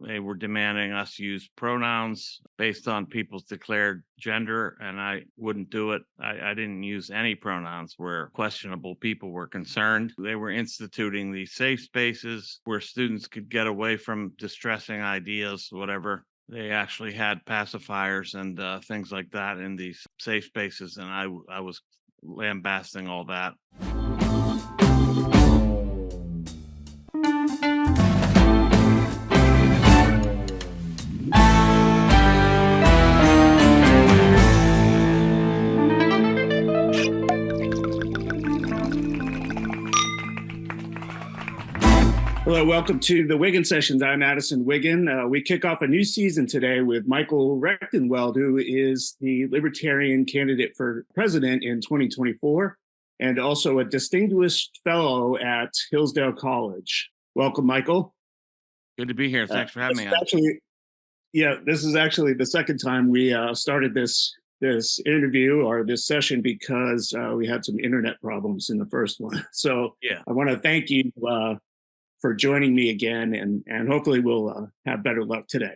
They were demanding us use pronouns based on people's declared gender, and I wouldn't do it. I didn't use any pronouns where questionable people were concerned. They were instituting these safe spaces where students could get away from distressing ideas, whatever. They actually had pacifiers and things like that in these safe spaces, and I was lambasting all that. Hello, welcome to the Wiggin Sessions. I'm Addison Wiggin. We kick off a new season today with Michael Rectenwald, who is the Libertarian candidate for president in 2024 and also a distinguished fellow at Hillsdale College. Welcome, Michael. Good to be here. Thanks for having me on. This is actually the second time we started this interview or this session because we had some internet problems in the first one. So Yeah. I want to thank you for joining me again, and hopefully we'll have better luck today.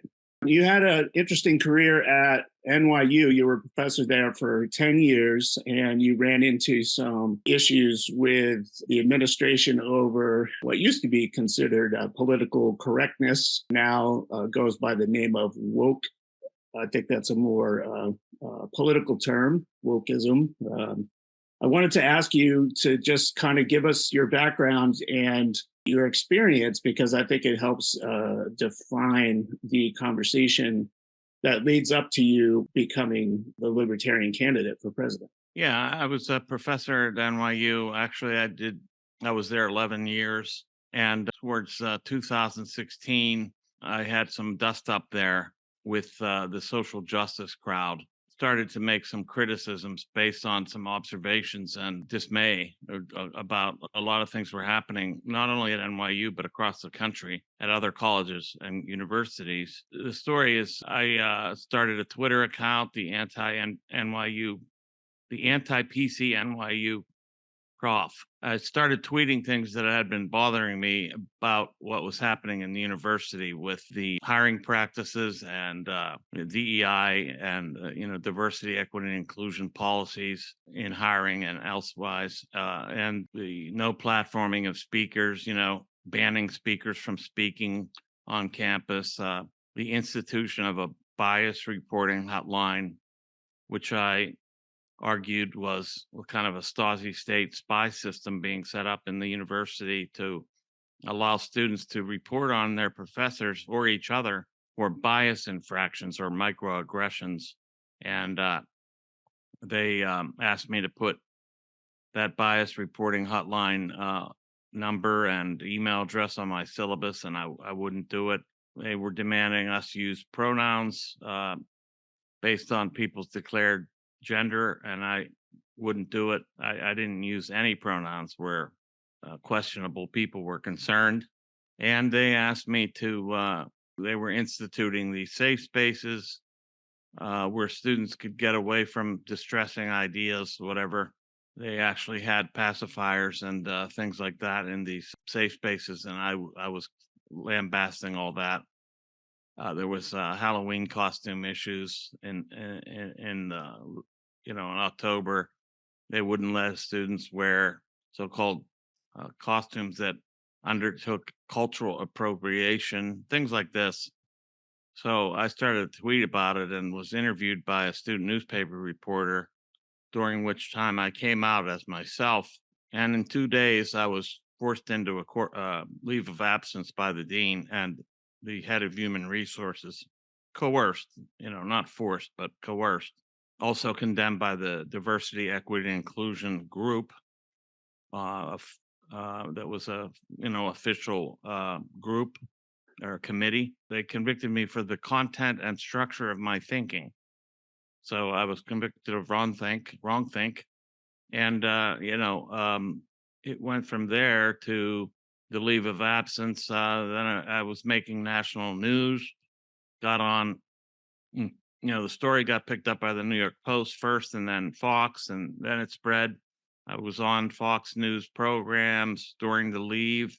You had an interesting career at NYU. You were a professor there for 10 years, and you ran into some issues with the administration over what used to be considered political correctness, now goes by the name of woke. I think that's a more political term, woke-ism. I wanted to ask you to just kind of give us your background and your experience, because I think it helps define the conversation that leads up to you becoming the Libertarian candidate for president. Yeah, I was a professor at NYU. Actually, I was there 11 years. And towards 2016, I had some dust up there with the social justice crowd. Started to make some criticisms based on some observations and dismay about a lot of things were happening, not only at NYU, but across the country at other colleges and universities. The story is I started a Twitter account, the anti-PC NYU Prof. I started tweeting things that had been bothering me about what was happening in the university with the hiring practices and DEI and diversity, equity, and inclusion policies in hiring and elsewise, and the no platforming of speakers, banning speakers from speaking on campus, the institution of a bias reporting hotline, which I argued was kind of a Stasi state spy system being set up in the university to allow students to report on their professors or each other for bias infractions or microaggressions. And they asked me to put that bias reporting hotline number and email address on my syllabus, and I wouldn't do it. They were demanding us use pronouns based on people's declared gender, and I wouldn't do it. I didn't use any pronouns where questionable people were concerned. And they asked me to, they were instituting these safe spaces where students could get away from distressing ideas, whatever. They actually had pacifiers and things like that in these safe spaces, and I was lambasting all that. There was Halloween costume issues in October. They wouldn't let students wear so-called costumes that undertook cultural appropriation, things like this. So I started to tweet about it and was interviewed by a student newspaper reporter, during which time I came out as myself. And in 2 days, I was forced into a leave of absence by the dean and the head of human resources, coerced, not forced, but coerced. Also condemned by the diversity, equity, and inclusion group that was a official group or committee. They convicted me for the content and structure of my thinking. So I was convicted of wrongthink, and it went from there to the leave of absence. Then I was making national news, got on. The story got picked up by the New York Post first, and then Fox, and then it spread. I was on Fox News programs during the leave.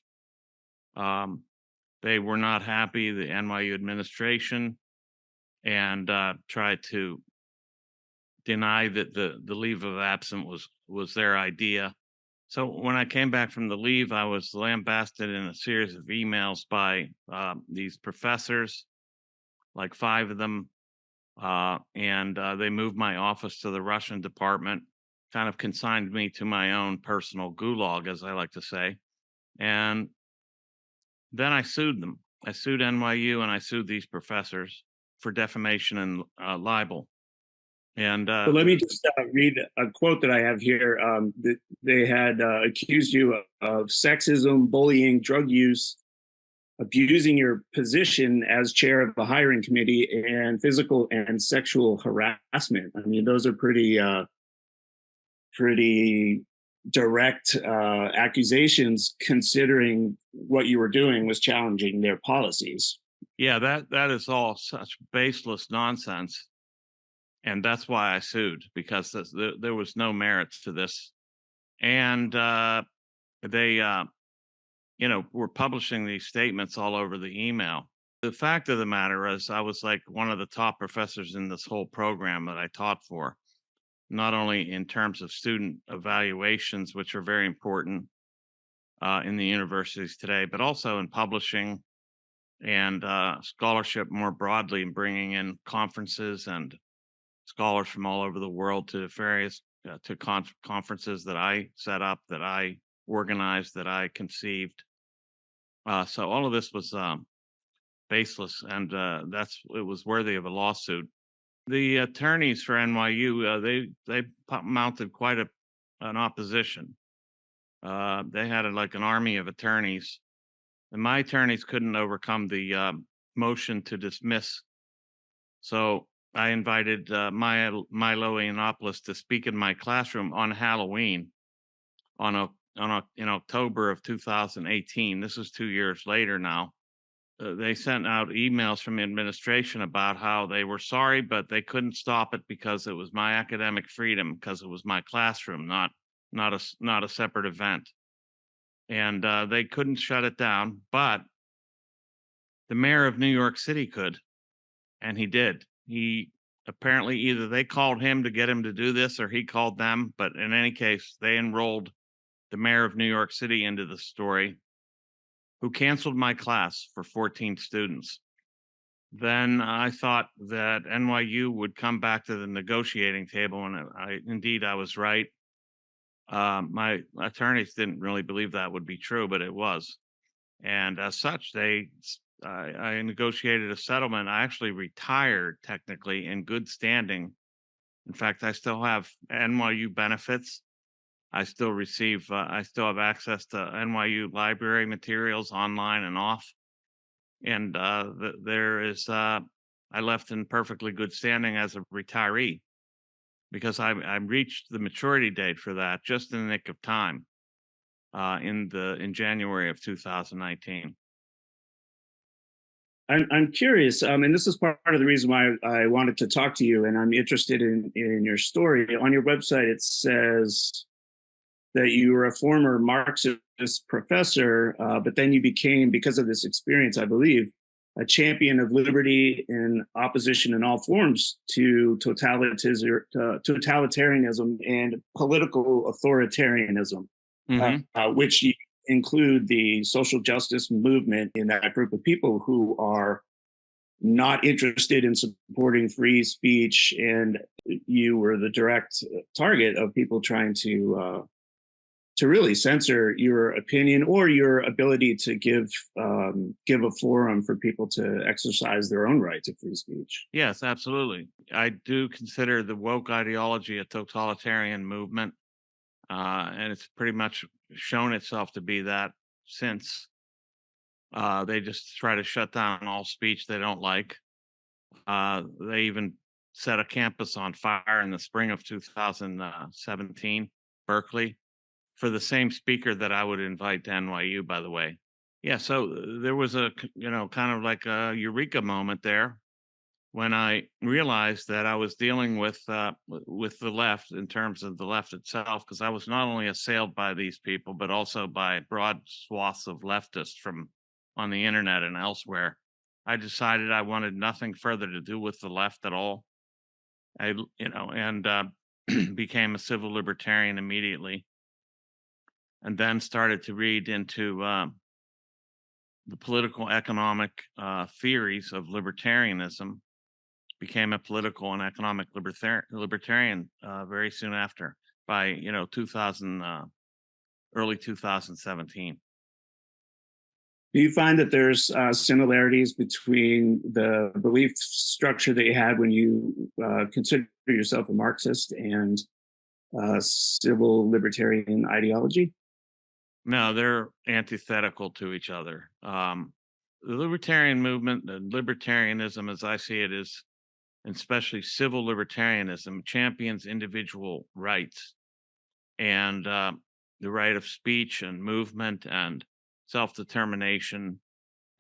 They were not happy, the NYU administration, and tried to deny that the leave of absence was their idea. So when I came back from the leave, I was lambasted in a series of emails by these professors, like 5 of them, and they moved my office to the Russian department, kind of consigned me to my own personal gulag, as I like to say. And then I sued them. I sued NYU and I sued these professors for defamation and libel. And But let me just read a quote that I have here. They had accused you of sexism, bullying, drug use, abusing your position as chair of the hiring committee, and physical and sexual harassment. I mean, those are pretty direct accusations, considering what you were doing was challenging their policies. yeah, that is all such baseless nonsense. And that's why I sued, because there was no merits to this. And they, were publishing these statements all over the email. The fact of the matter is, I was like one of the top professors in this whole program that I taught for, not only in terms of student evaluations, which are very important in the universities today, but also in publishing and scholarship more broadly, and bringing in conferences and scholars from all over the world to various conferences that I set up, that I organized, that I conceived. So all of this was baseless, and it was worthy of a lawsuit. The attorneys for NYU they mounted quite an opposition. They had like an army of attorneys, and my attorneys couldn't overcome the motion to dismiss. So I invited Milo Yiannopoulos to speak in my classroom on Halloween in October of 2018. This is 2 years later now. They sent out emails from the administration about how they were sorry, but they couldn't stop it because it was my academic freedom, because it was my classroom, not a separate event. And they couldn't shut it down, but the mayor of New York City could, and he did. He apparently, either they called him to get him to do this or he called them, but in any case, they enrolled the mayor of New York City into the story, who canceled my class for 14 students. Then I thought that NYU would come back to the negotiating table, and I was right. My attorneys didn't really believe that would be true, but it was. And as such, I negotiated a settlement. I actually retired technically in good standing. In fact, I still have NYU benefits. I still have access to NYU library materials online and off. And I left in perfectly good standing as a retiree, because I reached the maturity date for that just in the nick of time in January of 2019. I'm curious, and this is part of the reason why I wanted to talk to you, and I'm interested in your story. On your website, it says that you were a former Marxist professor, but then you became, because of this experience, I believe, a champion of liberty in opposition in all forms to totalitarianism and political authoritarianism, which include the social justice movement in that group of people who are not interested in supporting free speech. And you were the direct target of people trying to really censor your opinion or your ability to give a forum for people to exercise their own right to free speech. Yes, absolutely. I do consider the woke ideology a totalitarian movement, and it's pretty much shown itself to be that since. They just try to shut down all speech they don't like. They even set a campus on fire in the spring of 2017, Berkeley, for the same speaker that I would invite to NYU, by the way. Yeah, so there was kind of like a eureka moment there when I realized that I was dealing with the left, in terms of the left itself, because I was not only assailed by these people, but also by broad swaths of leftists from on the internet and elsewhere, I decided I wanted nothing further to do with the left at all. And became a civil libertarian immediately, and then started to read into the political economic theories of libertarianism. Became a political and economic libertarian very soon after, by 2000, early 2017. Do you find that there's similarities between the belief structure that you had when you consider yourself a Marxist and civil libertarian ideology? No, they're antithetical to each other. The libertarian movement, and libertarianism, as I see it, is, and especially civil libertarianism, champions individual rights and the right of speech and movement and self-determination,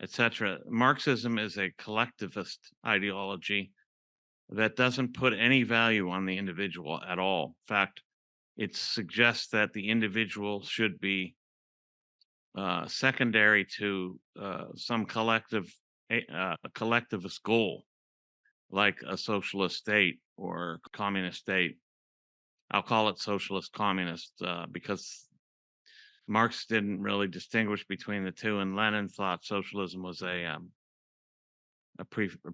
etc. Marxism is a collectivist ideology that doesn't put any value on the individual at all. In fact, it suggests that the individual should be secondary to some collectivist goal, like a socialist state or communist state. I'll call it socialist communist because Marx didn't really distinguish between the two, and Lenin thought socialism was a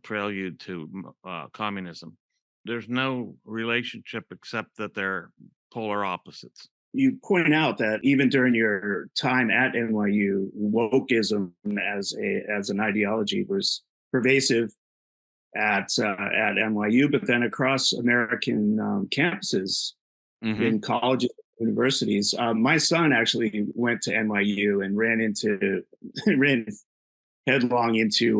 prelude to communism. There's no relationship except that they're polar opposites. You point out that even during your time at NYU, wokeism as an ideology was pervasive at NYU, but then across American campuses in colleges, universities. My son actually went to NYU and ran headlong into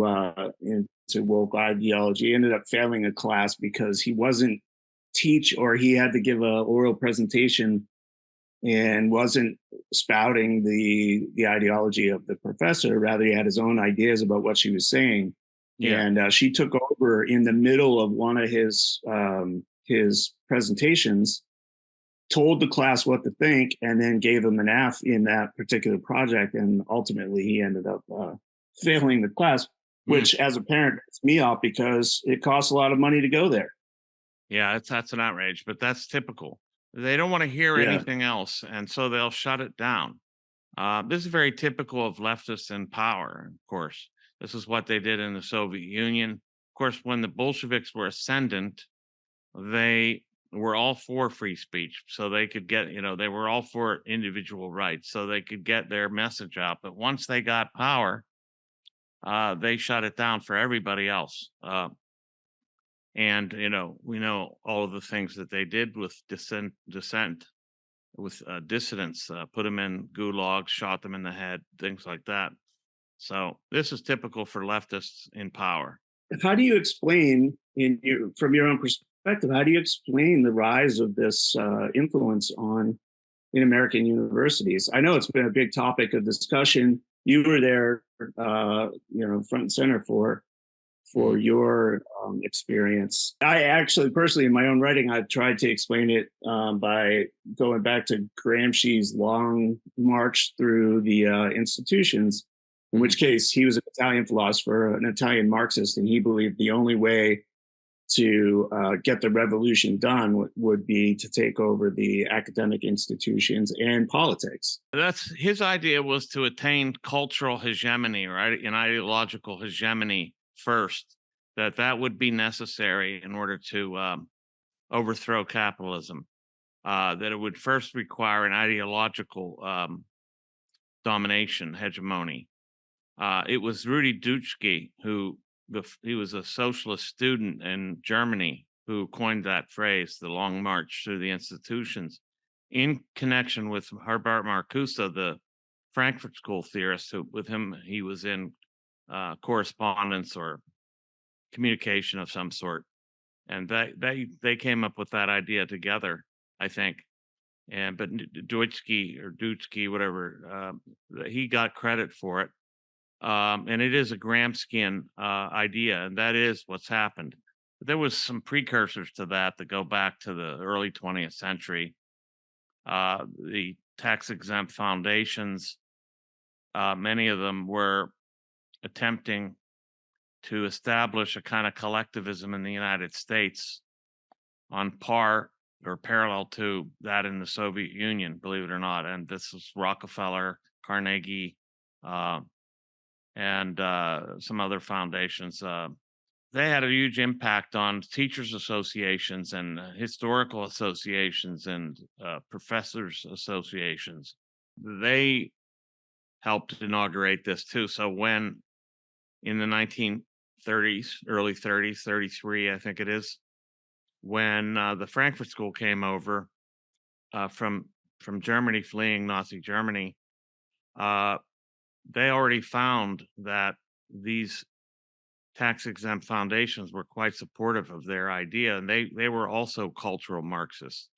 woke ideology. Ended up failing a class because he wasn't he had to give a oral presentation and wasn't spouting the ideology of the professor. Rather, he had his own ideas about what she was saying. Yeah. And she took over in the middle of one of his presentations, told the class what to think, and then gave him an F in that particular project. And ultimately, he ended up failing the class, which as a parent gets me off because it costs a lot of money to go there. Yeah, that's an outrage, but that's typical. They don't want to hear anything else, and so they'll shut it down. This is very typical of leftists in power, of course. This is what they did in the Soviet Union. Of course, when the Bolsheviks were ascendant, they were all for free speech. So they could get, they were all for individual rights, so they could get their message out. But once they got power, they shut it down for everybody else. And, we know all of the things that they did with dissent with dissidents, put them in gulags, shot them in the head, things like that. So this is typical for leftists in power. How do you explain, from your own perspective, how do you explain the rise of this influence in American universities? I know it's been a big topic of discussion. You were there, front and center for your experience. I actually, personally, in my own writing, I've tried to explain it by going back to Gramsci's long march through the institutions, in which case he was an Italian philosopher, an Italian Marxist, and he believed the only way to get the revolution done would be to take over the academic institutions and politics. That's his idea, was to attain cultural hegemony, right? An ideological hegemony first, that would be necessary in order to overthrow capitalism. That it would first require an ideological domination, hegemony. It was Rudy Dutschke he was a socialist student in Germany who coined that phrase, the long march through the institutions, in connection with Herbert Marcuse, the Frankfurt School theorist, with him he was in correspondence or communication of some sort. And they came up with that idea together, I think. But Dutschke, whatever, he got credit for it. And it is a Gramscian idea, and that is what's happened. But there was some precursors to that go back to the early 20th century. The tax-exempt foundations, many of them were attempting to establish a kind of collectivism in the United States on par or parallel to that in the Soviet Union, believe it or not. And this is Rockefeller, Carnegie, uh, and some other foundations. They had a huge impact on teachers' associations and historical associations and professors' associations. They helped inaugurate this too. So when in the 1930s, early 30s, 33, I think it is, when the Frankfurt School came over from Germany, fleeing Nazi Germany, uh, they already found that these tax-exempt foundations were quite supportive of their idea, and they were also cultural Marxists.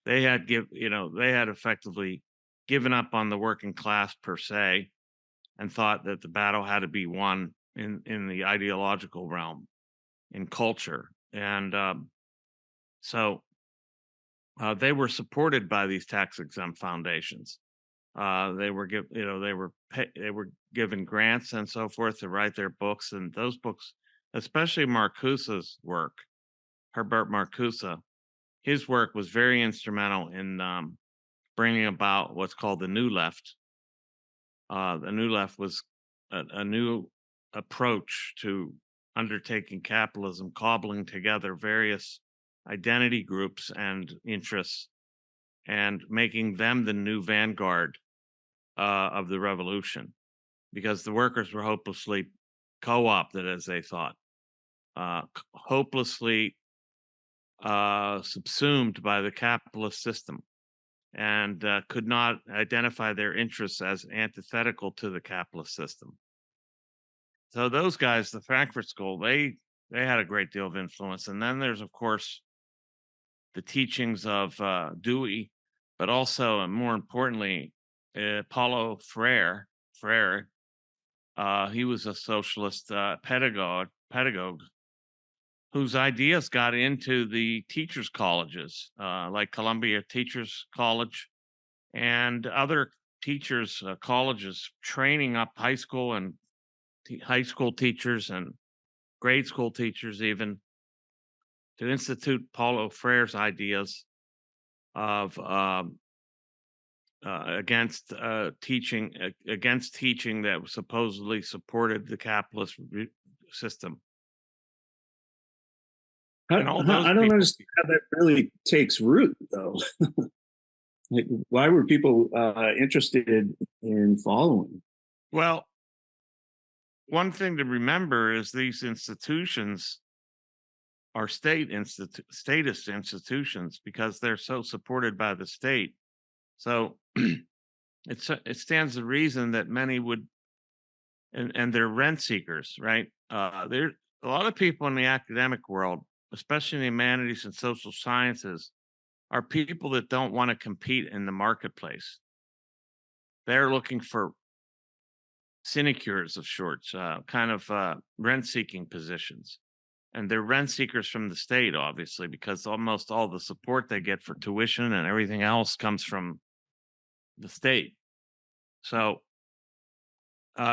They had they had effectively given up on the working class per se, and thought that the battle had to be won in the ideological realm, in culture, and so they were supported by these tax-exempt foundations. They were they were given grants and so forth to write their books, and those books, especially Marcuse's work, Herbert Marcuse, his work was very instrumental in bringing about what's called the New Left. The New Left was a new approach to undertaking capitalism, cobbling together various identity groups and interests and making them the new vanguard of the revolution, because the workers were hopelessly co-opted, as they thought, hopelessly subsumed by the capitalist system, and could not identify their interests as antithetical to the capitalist system. So those guys, the Frankfurt School, they had a great deal of influence. And then there's, of course, the teachings of Dewey, but also, and more importantly, Paulo Freire. He was a socialist pedagogue whose ideas got into the teachers' colleges, like Columbia Teachers College and other teachers' colleges, training up high school and high school teachers and grade school teachers, even to institute Paulo Freire's ideas of against teaching that supposedly supported the capitalist system. And all those I don't people, understand how that really takes root, though. Like, why were people interested in following? well, one thing to remember is these institutions are statist institutions because they're so supported by the state. So it stands to reason that many would, and they're rent seekers, right? There a lot of people in the academic world, especially in the humanities and social sciences, are people that don't want to compete in the marketplace. They're looking for sinecures of sorts, kind of rent-seeking positions. And they're rent seekers from the state, obviously, because almost all the support they get for tuition and everything else comes from the state. So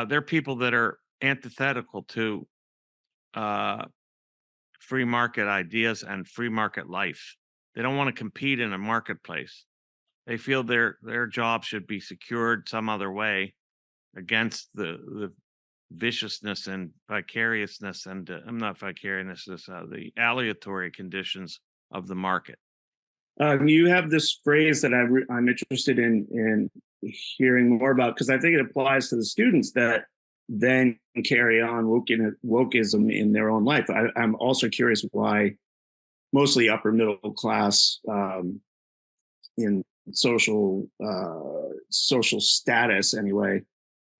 they're people that are antithetical to free market ideas and free market life. They don't want to compete in a marketplace. They feel their job should be secured some other way against the viciousness and vicariousness and I'm not vicariousness, the aleatory conditions of the market. You have this phrase that I'm interested in hearing more about, because I think it applies to the students that then carry on wokeism in their own life. I'm also curious why mostly upper middle class in social status anyway,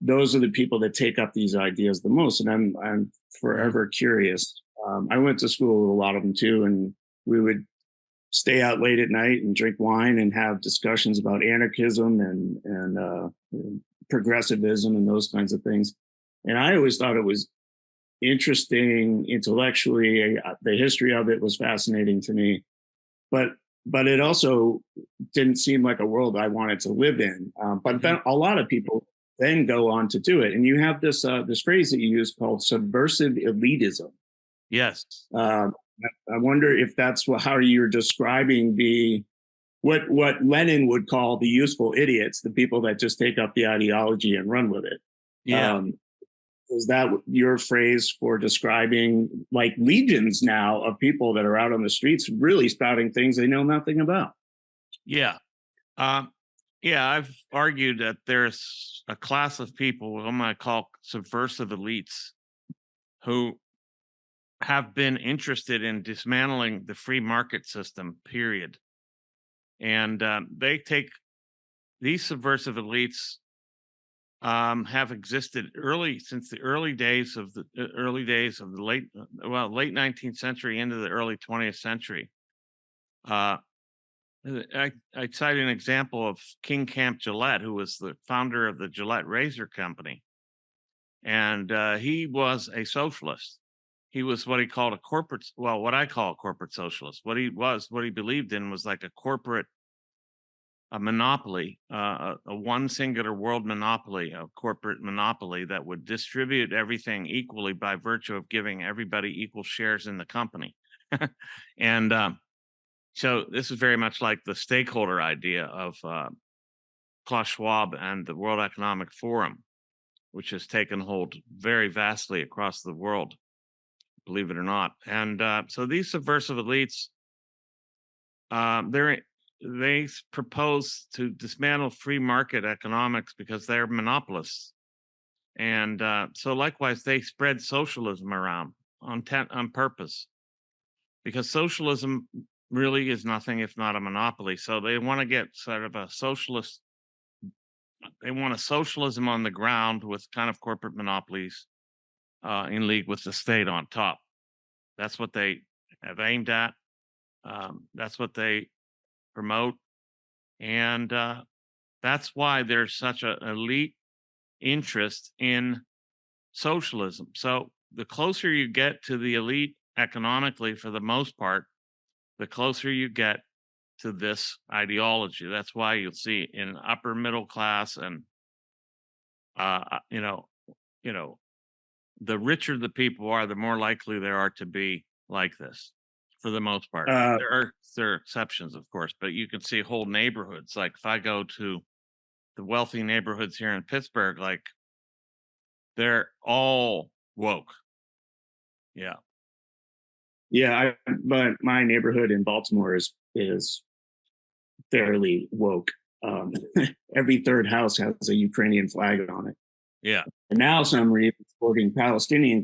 those are the people that take up these ideas the most, and I'm forever curious. I went to school with a lot of them too, and we would stay out late at night and drink wine and have discussions about anarchism and progressivism and those kinds of things. And I always thought it was interesting intellectually. The history of it was fascinating to me, but it also didn't seem like a world I wanted to live in. But then a lot of people then go on to do it. And you have this phrase that you use called subversive elitism. Yes. I wonder if that's how you're describing what Lenin would call the useful idiots, the people that just take up the ideology and run with it. Yeah. Is that your phrase for describing like legions now of people that are out on the streets really spouting things they know nothing about? Yeah. Yeah, I've argued that there's a class of people whom I call subversive elites who have been interested in dismantling the free market system, period. And they take these subversive elites have existed since the early days of the late 19th century into the early 20th century. I cite an example of King Camp Gillette, who was the founder of the Gillette Razor Company, and he was a socialist. He was what he called what I call a corporate socialist. What he believed in was like a monopoly, a one singular world monopoly, a corporate monopoly that would distribute everything equally by virtue of giving everybody equal shares in the company. And so this is very much like the stakeholder idea of Klaus Schwab and the World Economic Forum, which has taken hold very vastly across the world, believe it or not. And so these subversive elites, they propose to dismantle free market economics because they're monopolists. And so likewise, they spread socialism around on purpose, because socialism really is nothing if not a monopoly. So they want to get sort of a socialist, they want a socialism on the ground with kind of corporate monopolies in league with the state on top. That's what they have aimed at. That's what they promote. And that's why there's such an elite interest in socialism. So the closer you get to the elite economically, for the most part, the closer you get to this ideology. That's why you'll see in upper middle class and uh, you know, you know, the richer the people are, the more likely there are to be like this. For the most part, Uh, there are exceptions, of course, but you can see whole neighborhoods. Like if I go to the wealthy neighborhoods here in Pittsburgh, like they're all woke. Yeah. yeah, but my neighborhood in Baltimore is fairly woke. Um, every third house has a Ukrainian flag on it, Yeah. and now some are even sporting Palestinian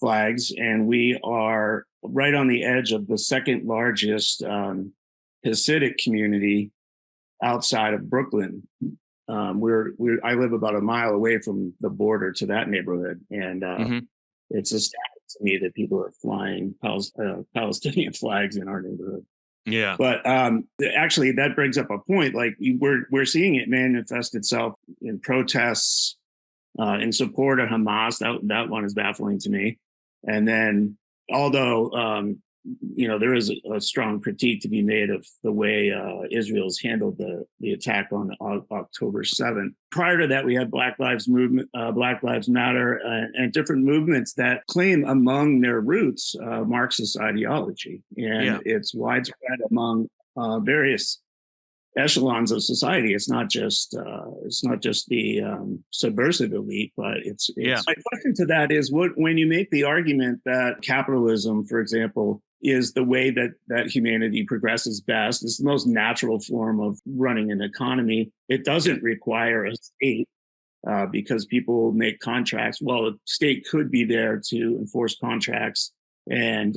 flags, and we are right on the edge of the second largest Hasidic community outside of Brooklyn. I live about a mile away from the border to that neighborhood, and Hmm. it's astounding to me that people are flying Palestinian flags in our neighborhood. Yeah. But actually, that brings up a point. Like we're seeing it manifest itself in protests in support of Hamas. That one is baffling to me. And then, although there is a strong critique to be made of the way Israel's handled the attack on October 7th. Prior to that, we had Black Lives Matter, and different movements that claim among their roots Marxist ideology, and Yeah. it's widespread among various echelons of society. It's not just the subversive elite, but it's Yeah. my question to that is, when you make the argument that capitalism, for example, is the way that humanity progresses best, it's the most natural form of running an economy. It doesn't require a state because people make contracts. Well, the state could be there to enforce contracts and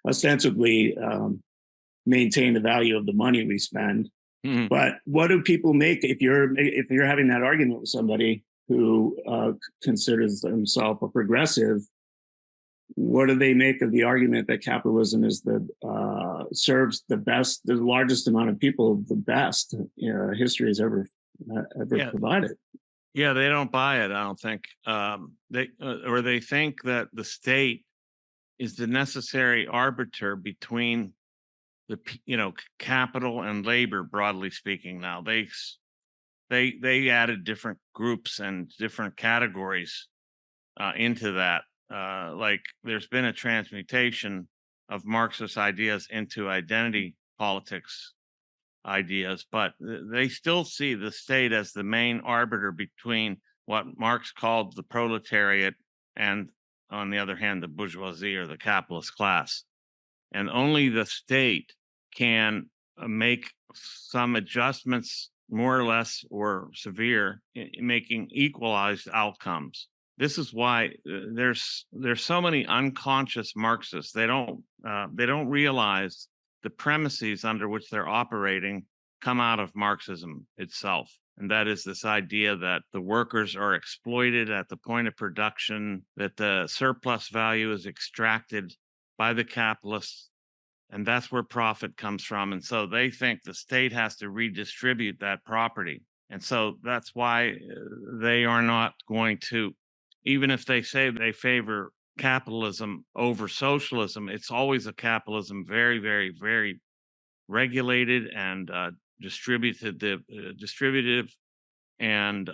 ostensibly maintain the value of the money we spend. Hmm. But what do people make if you're having that argument with somebody who considers themselves a progressive? What do they make of the argument that capitalism is serves the largest amount of people the best history has ever Yeah. provided? Yeah. They don't buy it, I don't think. They think that the state is the necessary arbiter between capital and labor, broadly speaking. Now they added different groups and different categories into that. Like there's been a transmutation of Marxist ideas into identity politics ideas, but they still see the state as the main arbiter between what Marx called the proletariat and, on the other hand, the bourgeoisie or the capitalist class. And only the state can make some adjustments, more or less or severe, in making equalized outcomes. This is why there's so many unconscious Marxists. They don't realize the premises under which they're operating come out of Marxism itself. And that is this idea that the workers are exploited at the point of production, that the surplus value is extracted by the capitalists, and that's where profit comes from. And so they think the state has to redistribute that property. And so that's why they are not going to, even if they say they favor capitalism over socialism, it's always a capitalism very, very, very regulated and distributive and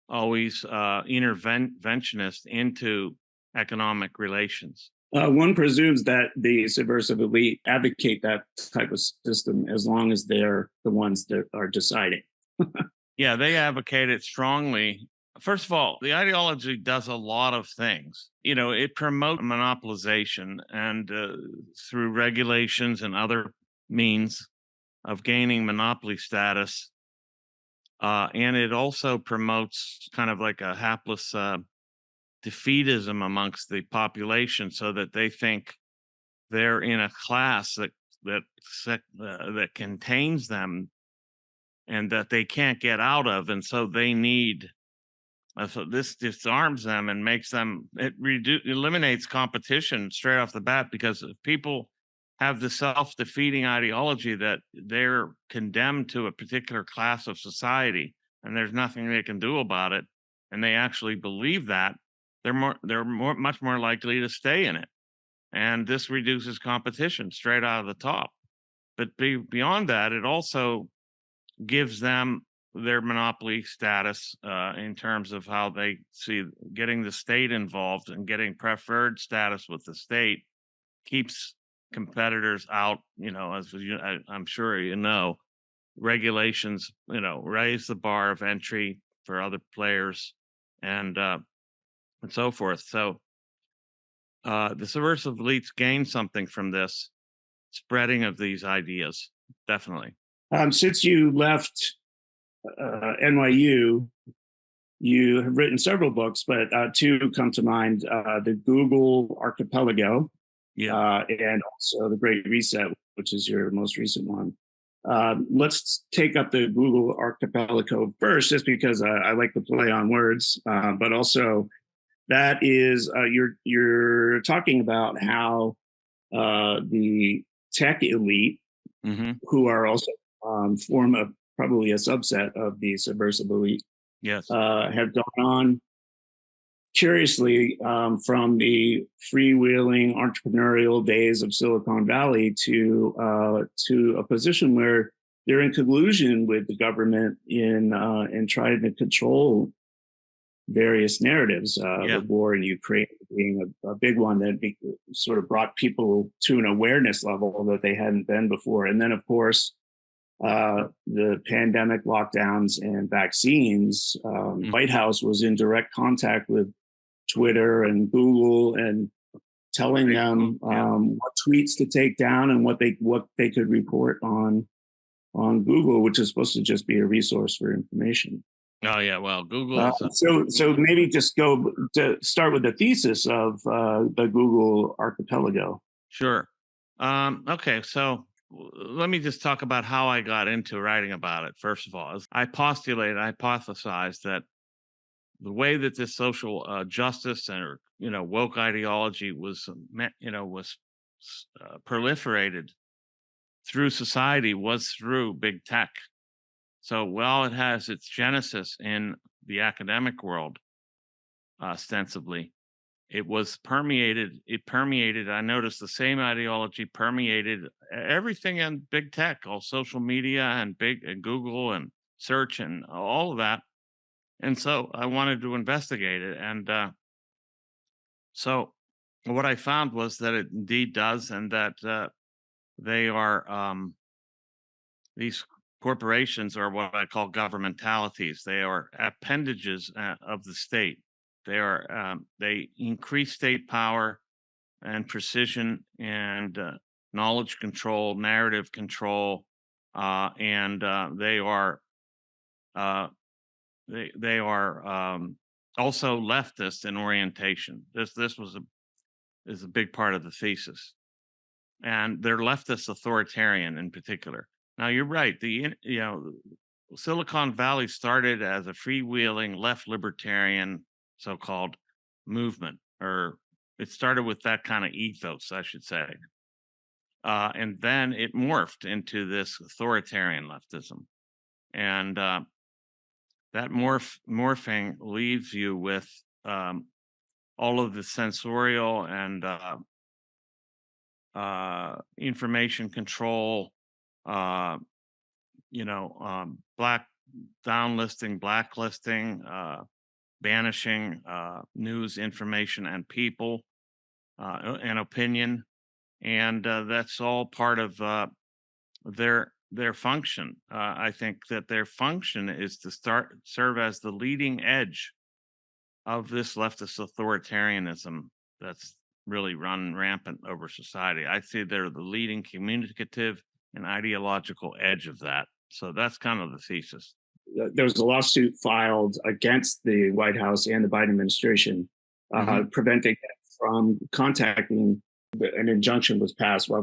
always interventionist into economic relations. One presumes that the subversive elite advocate that type of system as long as they're the ones that are deciding. Yeah, they advocate it strongly. First of all, the ideology does a lot of things. It promotes monopolization and through regulations and other means of gaining monopoly status. And it also promotes kind of like a hapless defeatism amongst the population, so that they think they're in a class that contains them and that they can't get out of, and so they need. So this disarms them and makes them. It eliminates competition straight off the bat, because if people have the self-defeating ideology that they're condemned to a particular class of society and there's nothing they can do about it, and they actually believe that, they're much more likely to stay in it. And this reduces competition straight out of the top. But beyond that, it also gives them their monopoly status in terms of how they see getting the state involved and getting preferred status with the state keeps competitors out. As I'm sure regulations raise the bar of entry for other players and so forth. So the subversive elites gain something from this spreading of these ideas, definitely. Since you left NYU, you have written several books, but two come to mind: the Google Archipelago, and also the Great Reset, which is your most recent one. Let's take up the Google Archipelago first, just because I like to play on words, but also that is you're talking about how the tech elite, who are also form of probably a subset of the subversive elite, yes, have gone on curiously from the freewheeling entrepreneurial days of Silicon Valley to a position where they're in collusion with the government in trying to control various narratives. The war in Ukraine being a big one that sort of brought people to an awareness level that they hadn't been before. And then, of course, the pandemic lockdowns and vaccines. White House was in direct contact with Twitter and Google and telling them what tweets to take down and what they could report on Google, which is supposed to just be a resource for information. Oh yeah, well, Google. So maybe just go to start with the thesis of the Google Archipelago. Sure. Okay, so let me just talk about how I got into writing about it. First of all, I hypothesized that the way that this social justice and woke ideology was proliferated through society was through big tech. So while it has its genesis in the academic world, ostensibly, it permeated. I noticed the same ideology permeated everything in big tech, all social media and Google and search and all of that. And so I wanted to investigate it. And so what I found was that it indeed does, and that they are these corporations are what I call governmentalities. They are appendages of the state. They increase state power and precision and knowledge control, narrative control, and uh, they are also leftist in orientation. This is a big part of the thesis, and they're leftist authoritarian in particular. Now you're right. Silicon Valley started as a freewheeling left libertarian so-called movement, or it started with that kind of ethos, I should say. And then it morphed into this authoritarian leftism. And that morphing leaves you with all of the sensorial and information control, downlisting, blacklisting, banishing news, information, and people, and opinion. And that's all part of their function. I think that their function is to serve as the leading edge of this leftist authoritarianism that's really run rampant over society. I see they're the leading communicative and ideological edge of that. So that's kind of the thesis. There was a lawsuit filed against the White House and the Biden administration, preventing them from contacting. An injunction was passed while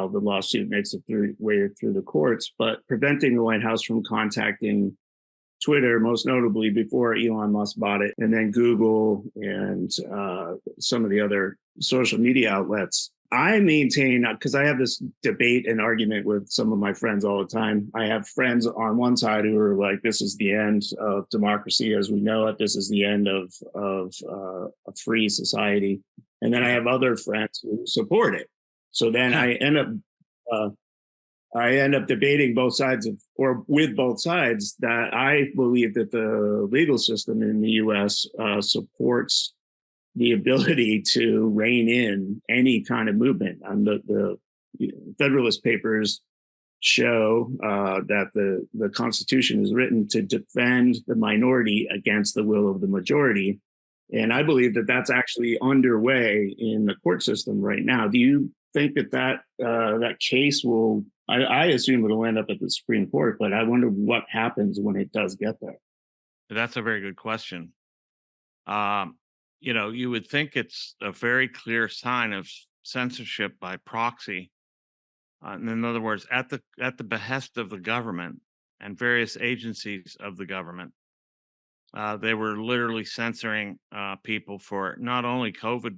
the lawsuit makes it way through the courts, but preventing the White House from contacting Twitter, most notably before Elon Musk bought it, and then Google and some of the other social media outlets. I maintain, because I have this debate and argument with some of my friends all the time. I have friends on one side who are like, this is the end of democracy as we know it. This is the end of a free society. And then I have other friends who support it. So then I end up debating both sides with both sides, that I believe that the legal system in the US supports the ability to rein in any kind of movement. And the Federalist Papers show that the Constitution is written to defend the minority against the will of the majority. And I believe that that's actually underway in the court system right now. Do you think that case will, I assume it'll end up at the Supreme Court, but I wonder what happens when it does get there. That's a very good question. You would think it's a very clear sign of censorship by proxy. In other words, at the behest of the government and various agencies of the government, they were literally censoring people for not only COVID,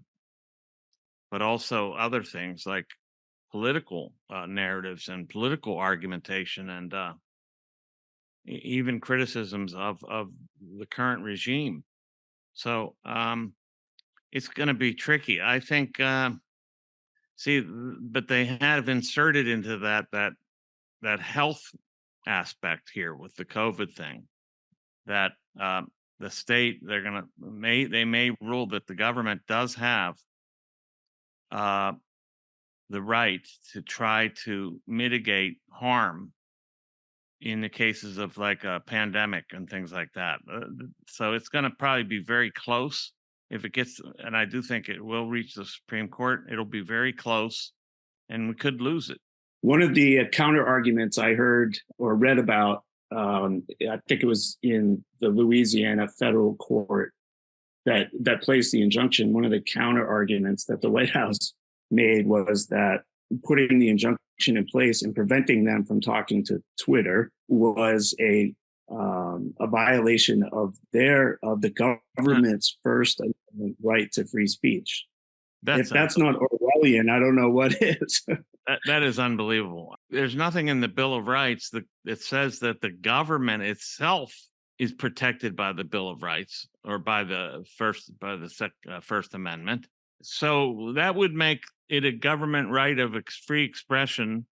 but also other things like political narratives and political argumentation, and even criticisms of the current regime. So it's going to be tricky, I think. But they have inserted into that health aspect here with the COVID thing, that the state, they may rule that the government does have the right to try to mitigate harm in the cases of like a pandemic and things like that. So it's going to probably be very close if it gets, and I do think it will reach the Supreme Court. It'll be very close, and we could lose it. One of the counter arguments I heard or read about, I think it was in the Louisiana federal court that placed the injunction. One of the counter arguments that the White House made was that putting the injunction in place and preventing them from talking to Twitter was a violation of the government's First Amendment right to free speech. If that's not Orwellian, I don't know what is. That is unbelievable. There's nothing in the Bill of Rights that says that the government itself is protected by the Bill of Rights or by the First Amendment. So that would make it a government right of free expression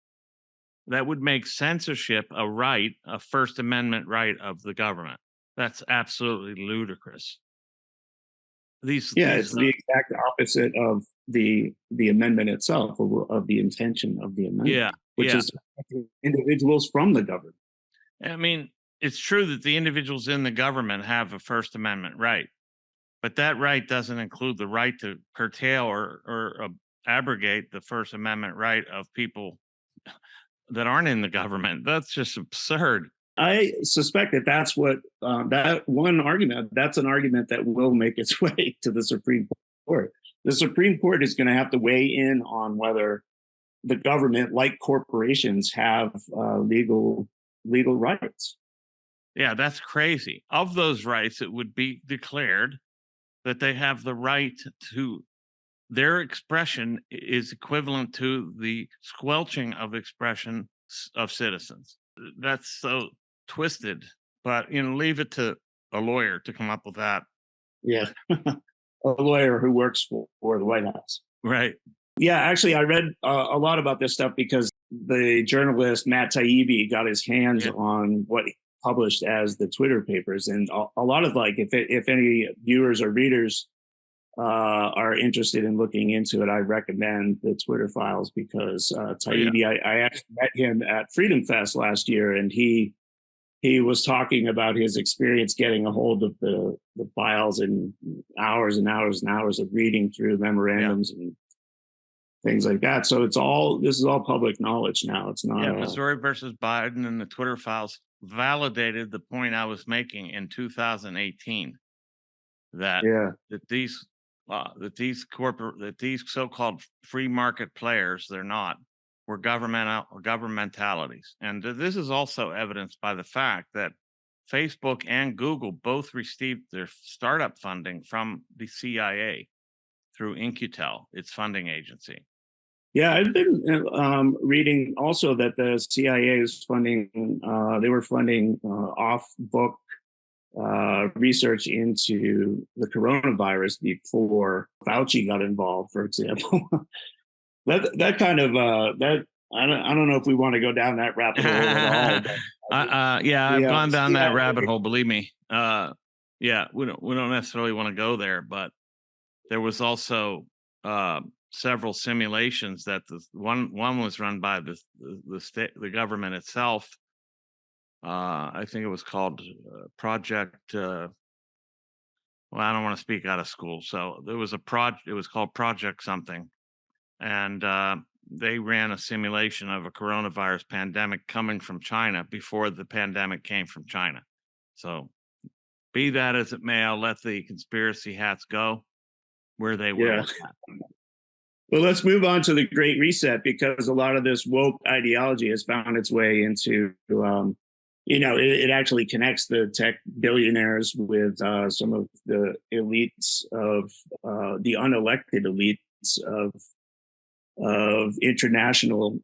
that would make censorship a right, a First Amendment right of the government. That's absolutely ludicrous. Yeah, it's the exact opposite of the amendment itself, of the intention of the yeah, amendment, which yeah. is individuals from the government. I mean, it's true that the individuals in the government have a First Amendment right, but that right doesn't include the right to curtail or abrogate the First Amendment right of people that aren't in the government. That's just absurd. I suspect that that's what that one argument. That's an argument that will make its way to the Supreme Court. The Supreme Court is going to have to weigh in on whether the government, like corporations, have legal rights. Yeah, that's crazy. Of those rights, it would be declared that they have the right to their expression is equivalent to the squelching of expression of citizens. That's so twisted, but leave it to a lawyer to come up with that. Yeah, a lawyer who works for the White House. Right. Yeah, actually, I read a lot about this stuff because the journalist Matt Taibbi got his hands on what he published as the Twitter papers, and a lot of if any viewers or readers are interested in looking into it, I recommend the Twitter files because Taibbi, I actually met him at Freedom Fest last year, and he was talking about his experience getting a hold of the files and hours and hours and hours of reading through memorandums and things like that. So this is all public knowledge now. It's not. Yeah, Missouri versus Biden and the Twitter files validated the point I was making in 2018 that these so-called free market players, they're not, were governmentalities. And this is also evidenced by the fact that Facebook and Google both received their startup funding from the CIA through Incutel, its funding agency. Yeah, I've been reading also that the CIA is funding, they were funding off-book research into the coronavirus before Fauci got involved, for example. that kind of, I don't know if we want to go down that rabbit hole at all. Yeah, I've gone down that rabbit hole, believe me. Yeah, we don't necessarily want to go there, but there was also several simulations that one was run by the state, the government itself. I think it was called Project. Well, I don't want to speak out of school, so there was it was called Project something, and they ran a simulation of a coronavirus pandemic coming from China before the pandemic came from China. So, be that as it may, I'll let the conspiracy hats go where they will. Yeah. Well, let's move on to the Great Reset, because a lot of this woke ideology has found its way into, it actually connects the tech billionaires with some of the elites of the unelected elites of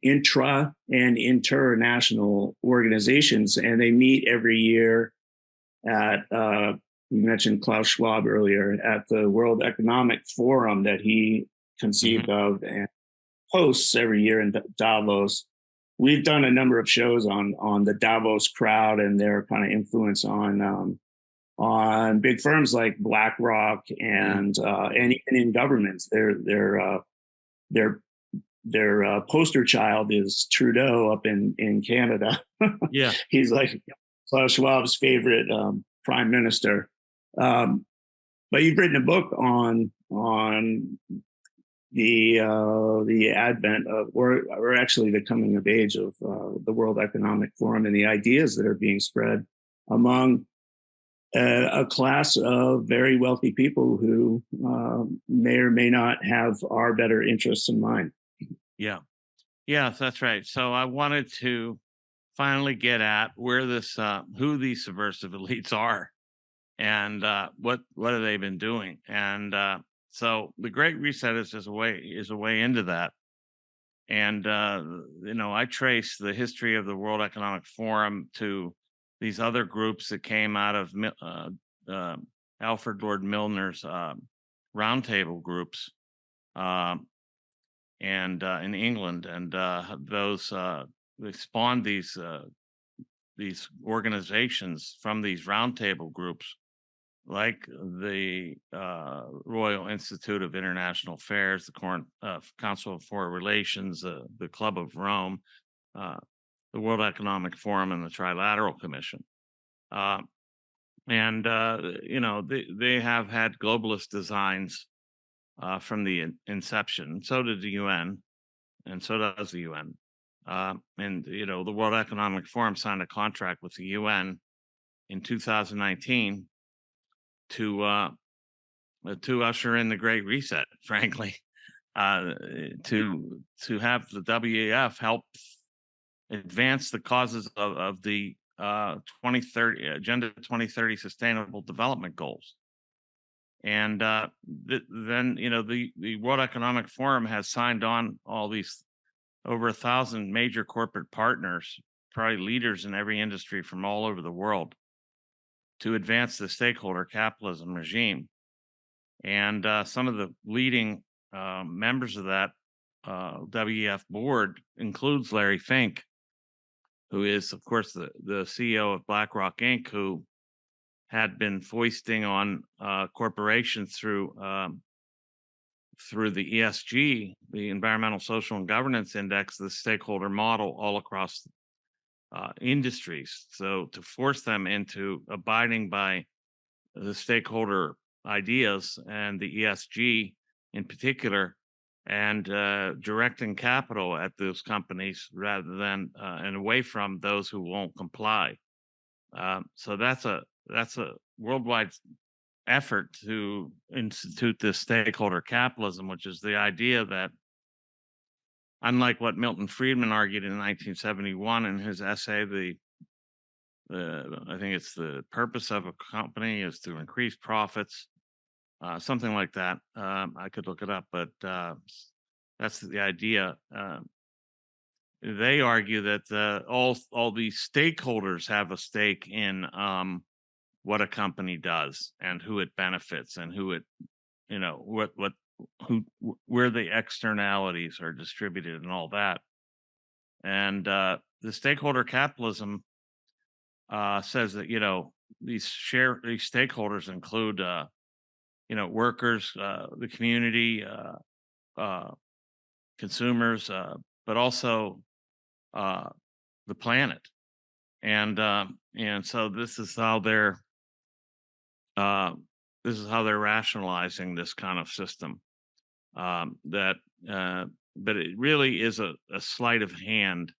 intra and international organizations. And they meet every year at, you mentioned Klaus Schwab earlier, at the World Economic Forum that he conceived of and hosts every year in Davos. We've done a number of shows on the Davos crowd and their kind of influence on big firms like BlackRock and even in governments. Their poster child is Trudeau up in Canada. Yeah, he's like Klaus Schwab's favorite prime minister. But you've written a book on the advent of, or actually the coming of age of the World Economic Forum and the ideas that are being spread among a class of very wealthy people who may or may not have our better interests in mind. Yeah, that's right. So I wanted to finally get at where who these subversive elites are, and what have they been doing, and so the Great Reset is just a way into that. And I trace the history of the World Economic Forum to these other groups that came out of Alfred Lord Milner's roundtable groups, and in England, and those they spawned these organizations from these roundtable groups, like the Royal Institute of International Affairs, the Council of Foreign Relations, the Club of Rome, uh, the World Economic Forum, and the Trilateral Commission. And they have had globalist designs from the inception. So did the UN, and so does the UN. And the World Economic Forum signed a contract with the UN in 2019 to usher in the Great Reset. Frankly, to have the WEF help advance the causes of the 2030 Agenda 2030 Sustainable Development Goals. And then the World Economic Forum has signed on all these over 1,000 major corporate partners, probably leaders in every industry from all over the world, to advance the stakeholder capitalism regime. And some of the leading members of that WEF board includes Larry Fink, who is, of course, the CEO of BlackRock Inc., who had been foisting on corporations through the ESG, the Environmental, Social, and Governance Index, the stakeholder model all across industries. So to force them into abiding by the stakeholder ideas and the ESG in particular, and directing capital at those companies rather than and away from those who won't comply. So that's a worldwide effort to institute this stakeholder capitalism, which is the idea that, unlike what Milton Friedman argued in 1971 in his essay, I think it's the purpose of a company is to increase profits, something like that. I could look it up, but that's the idea. They argue that all these stakeholders have a stake in what a company does and who it benefits and who it, where the externalities are distributed and all that. And the stakeholder capitalism says that these stakeholders include workers, the community, consumers, but also the planet. And so this is how they're rationalizing this kind of system. But it really is a sleight of hand,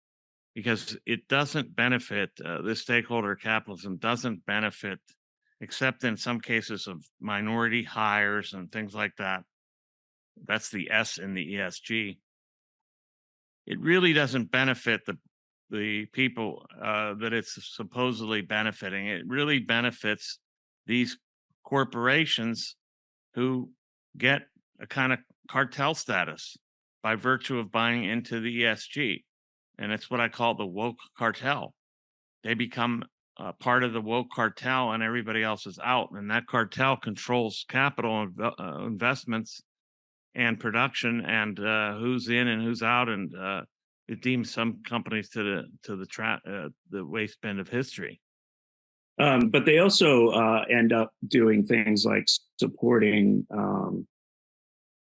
because it doesn't benefit, this stakeholder capitalism doesn't benefit, except in some cases of minority hires and things like that. That's the S in the ESG. It really doesn't benefit the people that it's supposedly benefiting. It really benefits these corporations who get a kind of cartel status by virtue of buying into the ESG. And it's what I call the woke cartel. They become part of the woke cartel, and everybody else is out. And that cartel controls capital investments and production, and who's in and who's out, and it deems some companies to the waste bin of history. But they also end up doing things like supporting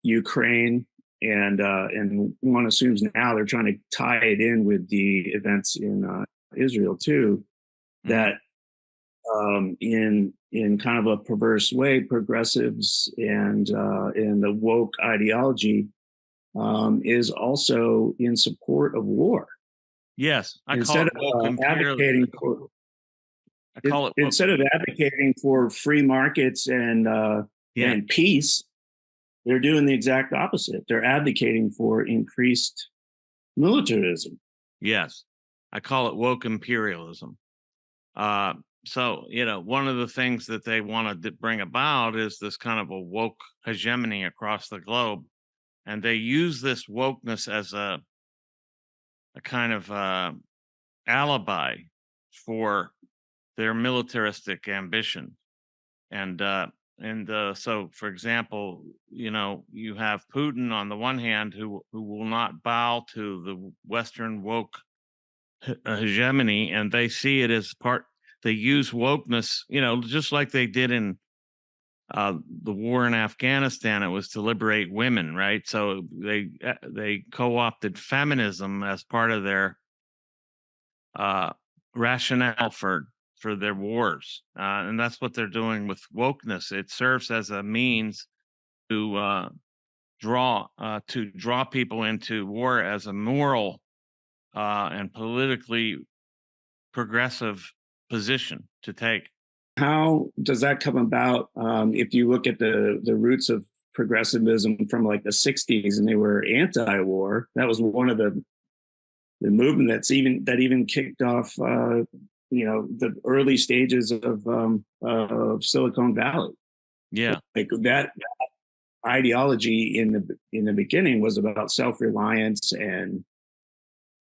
Ukraine, and one assumes now they're trying to tie it in with the events in Israel too. That in kind of a perverse way, progressives and in the woke ideology is also in support of war. Yes, instead of advocating for, instead of advocating for free markets and peace, they're doing the exact opposite. They're advocating for increased militarism. Yes, I call it woke imperialism. So, one of the things that they want to bring about is this kind of a woke hegemony across the globe. And they use this wokeness as a kind of alibi for their militaristic ambition. And so, for example, you have Putin on the one hand, who will not bow to the Western woke hegemony, and they see it as part. They use wokeness, just like they did in the war in Afghanistan. It was to liberate women, right? So they co-opted feminism as part of their rationale for their wars, and that's what they're doing with wokeness. It serves as a means to draw people into war as a moral and politically progressive position to take. How does that come about? If you look at the roots of progressivism from like the 60s, and they were anti-war. That was one of the movement that even kicked off the early stages of Silicon Valley. Yeah. Like that ideology in the beginning was about self-reliance and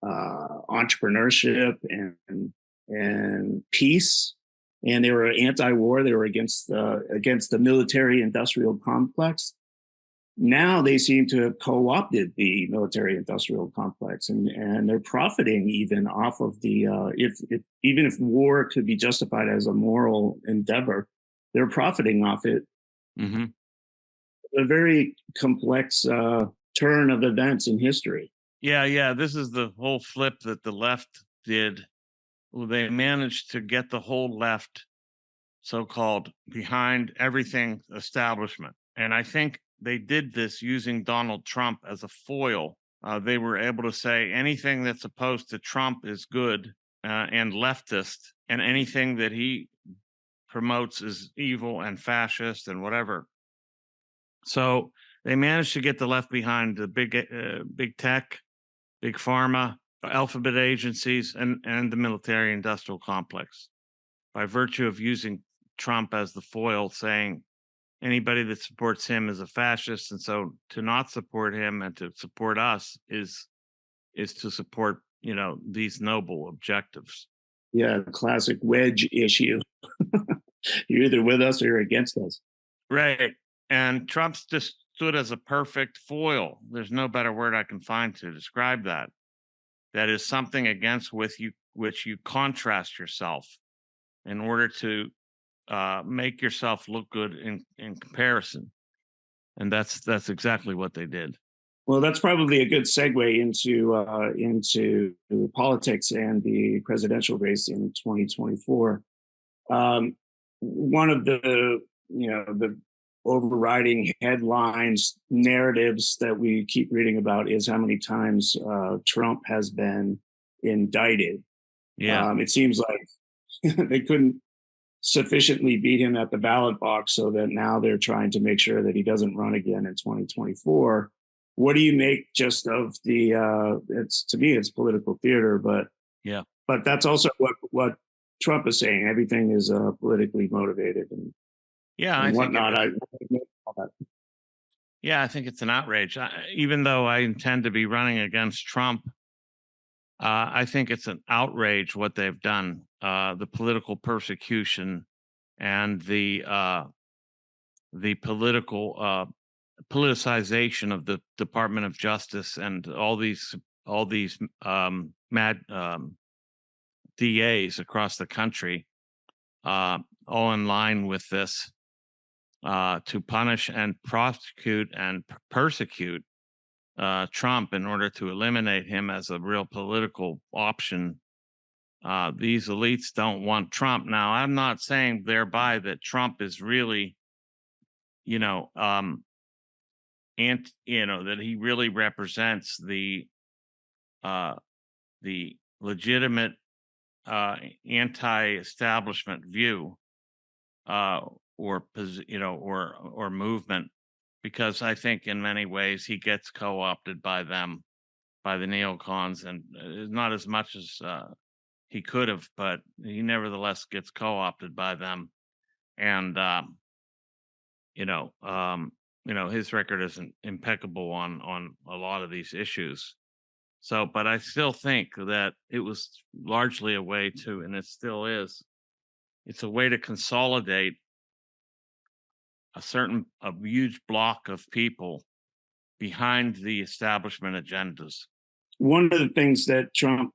entrepreneurship and peace, and they were anti-war. They were against the military-industrial complex. Now they seem to have co-opted the military-industrial complex, and they're profiting even off of the even if war could be justified as a moral endeavor, they're profiting off it. Mm-hmm. A very complex turn of events in history. Yeah. This is the whole flip that the left did. Well, they managed to get the whole left, so-called, behind everything establishment. And I think they did this using Donald Trump as a foil. They were able to say anything that's opposed to Trump is good and leftist, and anything that he promotes is evil and fascist and whatever. So they managed to get the left behind the big tech, big pharma, alphabet agencies, and the military industrial complex, by virtue of using Trump as the foil, saying anybody that supports him is a fascist, and so to not support him and to support us is to support these noble objectives. Yeah, classic wedge issue. You're either with us or you're against us. Right. And Trump's just stood as a perfect foil. There's no better word I can find to describe that. That is something against which you contrast yourself in order to make yourself look good in comparison. And that's exactly what they did. Well, that's probably a good segue into politics and the presidential race in 2024. One of the overriding headlines narratives that we keep reading about is how many times Trump has been indicted. Yeah. It seems like they couldn't sufficiently beat him at the ballot box, so that now they're trying to make sure that he doesn't run again in 2024. What do you make just of the it's, to me, it's political theater, but Yeah. but that's also what Trump is saying. Everything is politically motivated and whatnot. I think it's an outrage. Even though I intend to be running against Trump, I think it's an outrage what they've done. The political persecution and the political politicization of the Department of Justice, and all these mad DAs across the country, all in line with this, to punish and prosecute and persecute Trump in order to eliminate him as a real political option. These elites don't want Trump. Now, I'm not saying thereby that Trump is really, that he really represents the legitimate anti-establishment view, or movement, because I think in many ways he gets co-opted by them, by the neocons, and not as much as he could have, but he nevertheless gets co-opted by them. And his record isn't impeccable on a lot of these issues. So, but I still think that it was largely a way to, and it still is, it's a way to consolidate a huge block of people behind the establishment agendas. One of the things that Trump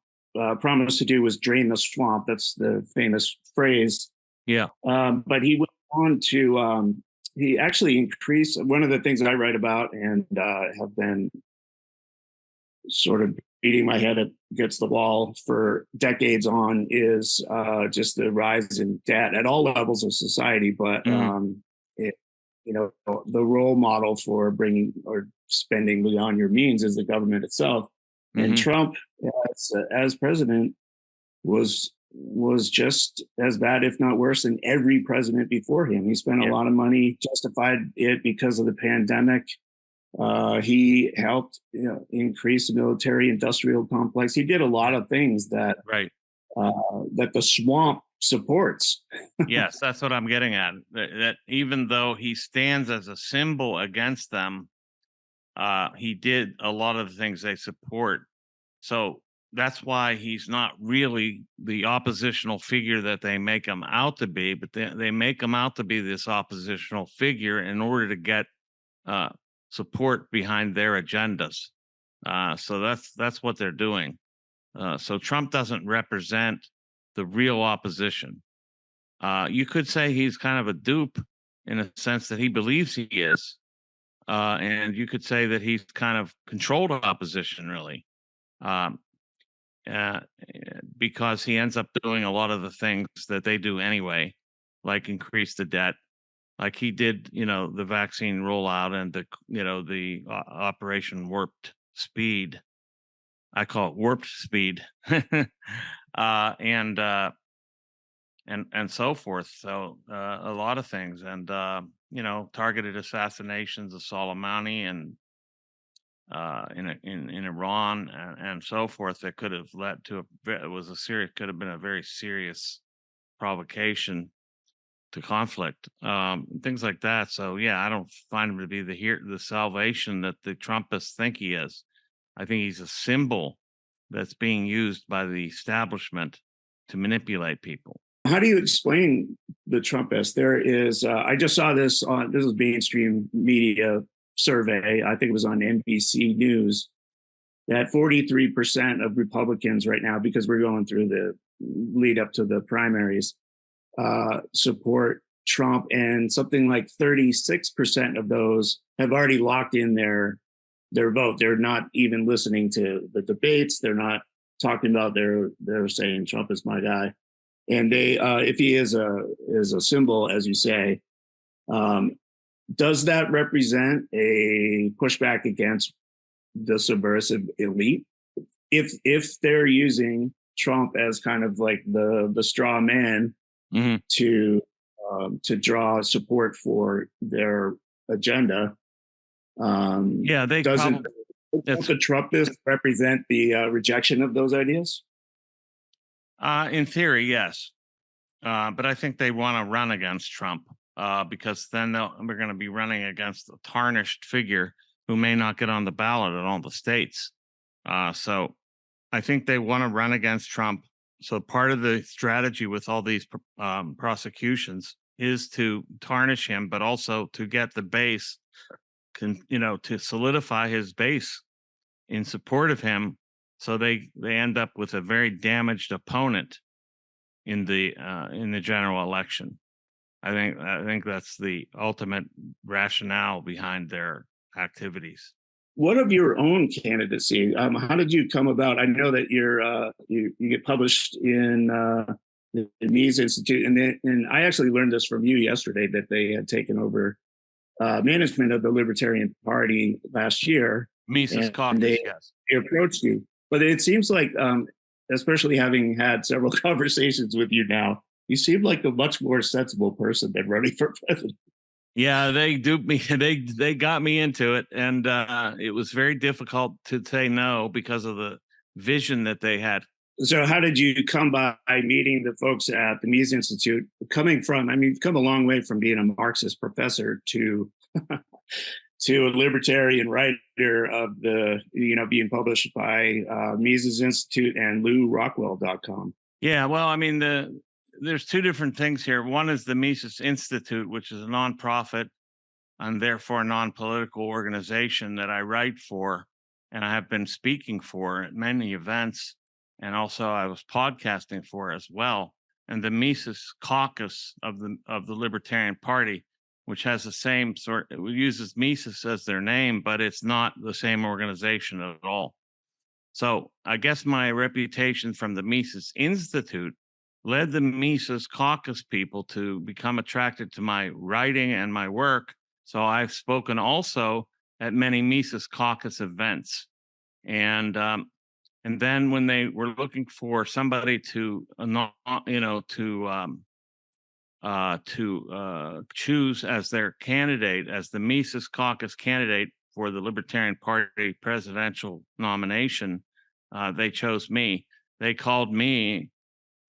promised to do was drain the swamp. That's the famous phrase. Yeah. But he went on to, he actually increased, one of the things that I write about and have been sort of beating my head against the wall for decades on is just the rise in debt at all levels of society. But it, the role model for bringing or spending beyond your means is the government itself. And Trump, as president, was just as bad, if not worse, than every president before him. He spent a lot of money, justified it because of the pandemic. He helped increase the military industrial complex. He did a lot of things that that the swamp supports. Yes, that's what I'm getting at. That even though he stands as a symbol against them, he did a lot of the things they support. So that's why he's not really the oppositional figure that they make him out to be, but they make him out to be this oppositional figure in order to get support behind their agendas. So that's what they're doing. So Trump doesn't represent the real opposition. You could say he's kind of a dupe in a sense that he believes he is. And you could say that he's kind of controlled opposition, really, because he ends up doing a lot of the things that they do anyway, like increase the debt, like he did, the vaccine rollout and the Operation Warped Speed. I call it warped speed, and so forth. So a lot of things, and targeted assassinations of Soleimani and in Iran and so forth that could have led to could have been a very serious provocation to conflict, things like that. So yeah, I don't find him to be the salvation that the Trumpists think he is. I think he's a symbol that's being used by the establishment to manipulate people. How do you explain the Trumpists? There is, I just saw this this is mainstream media survey. I think it was on NBC News that 43% of Republicans right now, because we're going through the lead up to the primaries, support Trump, and something like 36% of those have already locked in their vote. They're not even listening to the debates. They're not talking about they're saying Trump is my guy. And they, if he is a symbol, as you say, does that represent a pushback against the subversive elite? If they're using Trump as kind of like the straw man to draw support for their agenda, they doesn't the Trumpists represent the rejection of those ideas? In theory, yes. But I think they want to run against Trump because then we're going to be running against a tarnished figure who may not get on the ballot in all the states. So I think they want to run against Trump. So part of the strategy with all these prosecutions is to tarnish him, but also to get the base, to solidify his base in support of him. So they end up with a very damaged opponent in the general election. I think that's the ultimate rationale behind their activities. What of your own candidacy? How did you come about? I know that you get published in the Mises Institute, and I actually learned this from you yesterday that they had taken over management of the Libertarian Party last year. Mises Caucus, yes. They approached you, but it seems like, especially having had several conversations with you now, you seem like a much more sensible person than running for president. Yeah, they duped me. They got me into it, and it was very difficult to say no because of the vision that they had. So how did you come by meeting the folks at the Mises Institute? Coming from, you've come a long way from being a Marxist professor to to a libertarian writer of the, being published by Mises Institute and LouRockwell.com. Yeah, well, there's two different things here. One is the Mises Institute, which is a nonprofit and therefore a non-political organization that I write for and I have been speaking for at many events. and also I was podcasting for as well. And the Mises Caucus of the Libertarian Party, which has the same sort, it uses Mises as their name, but it's not the same organization at all. So I guess my reputation from the Mises Institute led the Mises Caucus people to become attracted to my writing and my work. So I've spoken also at many Mises Caucus events. And then when they were looking for somebody to, choose as their candidate, as the Mises Caucus candidate for the Libertarian Party presidential nomination, they chose me. They called me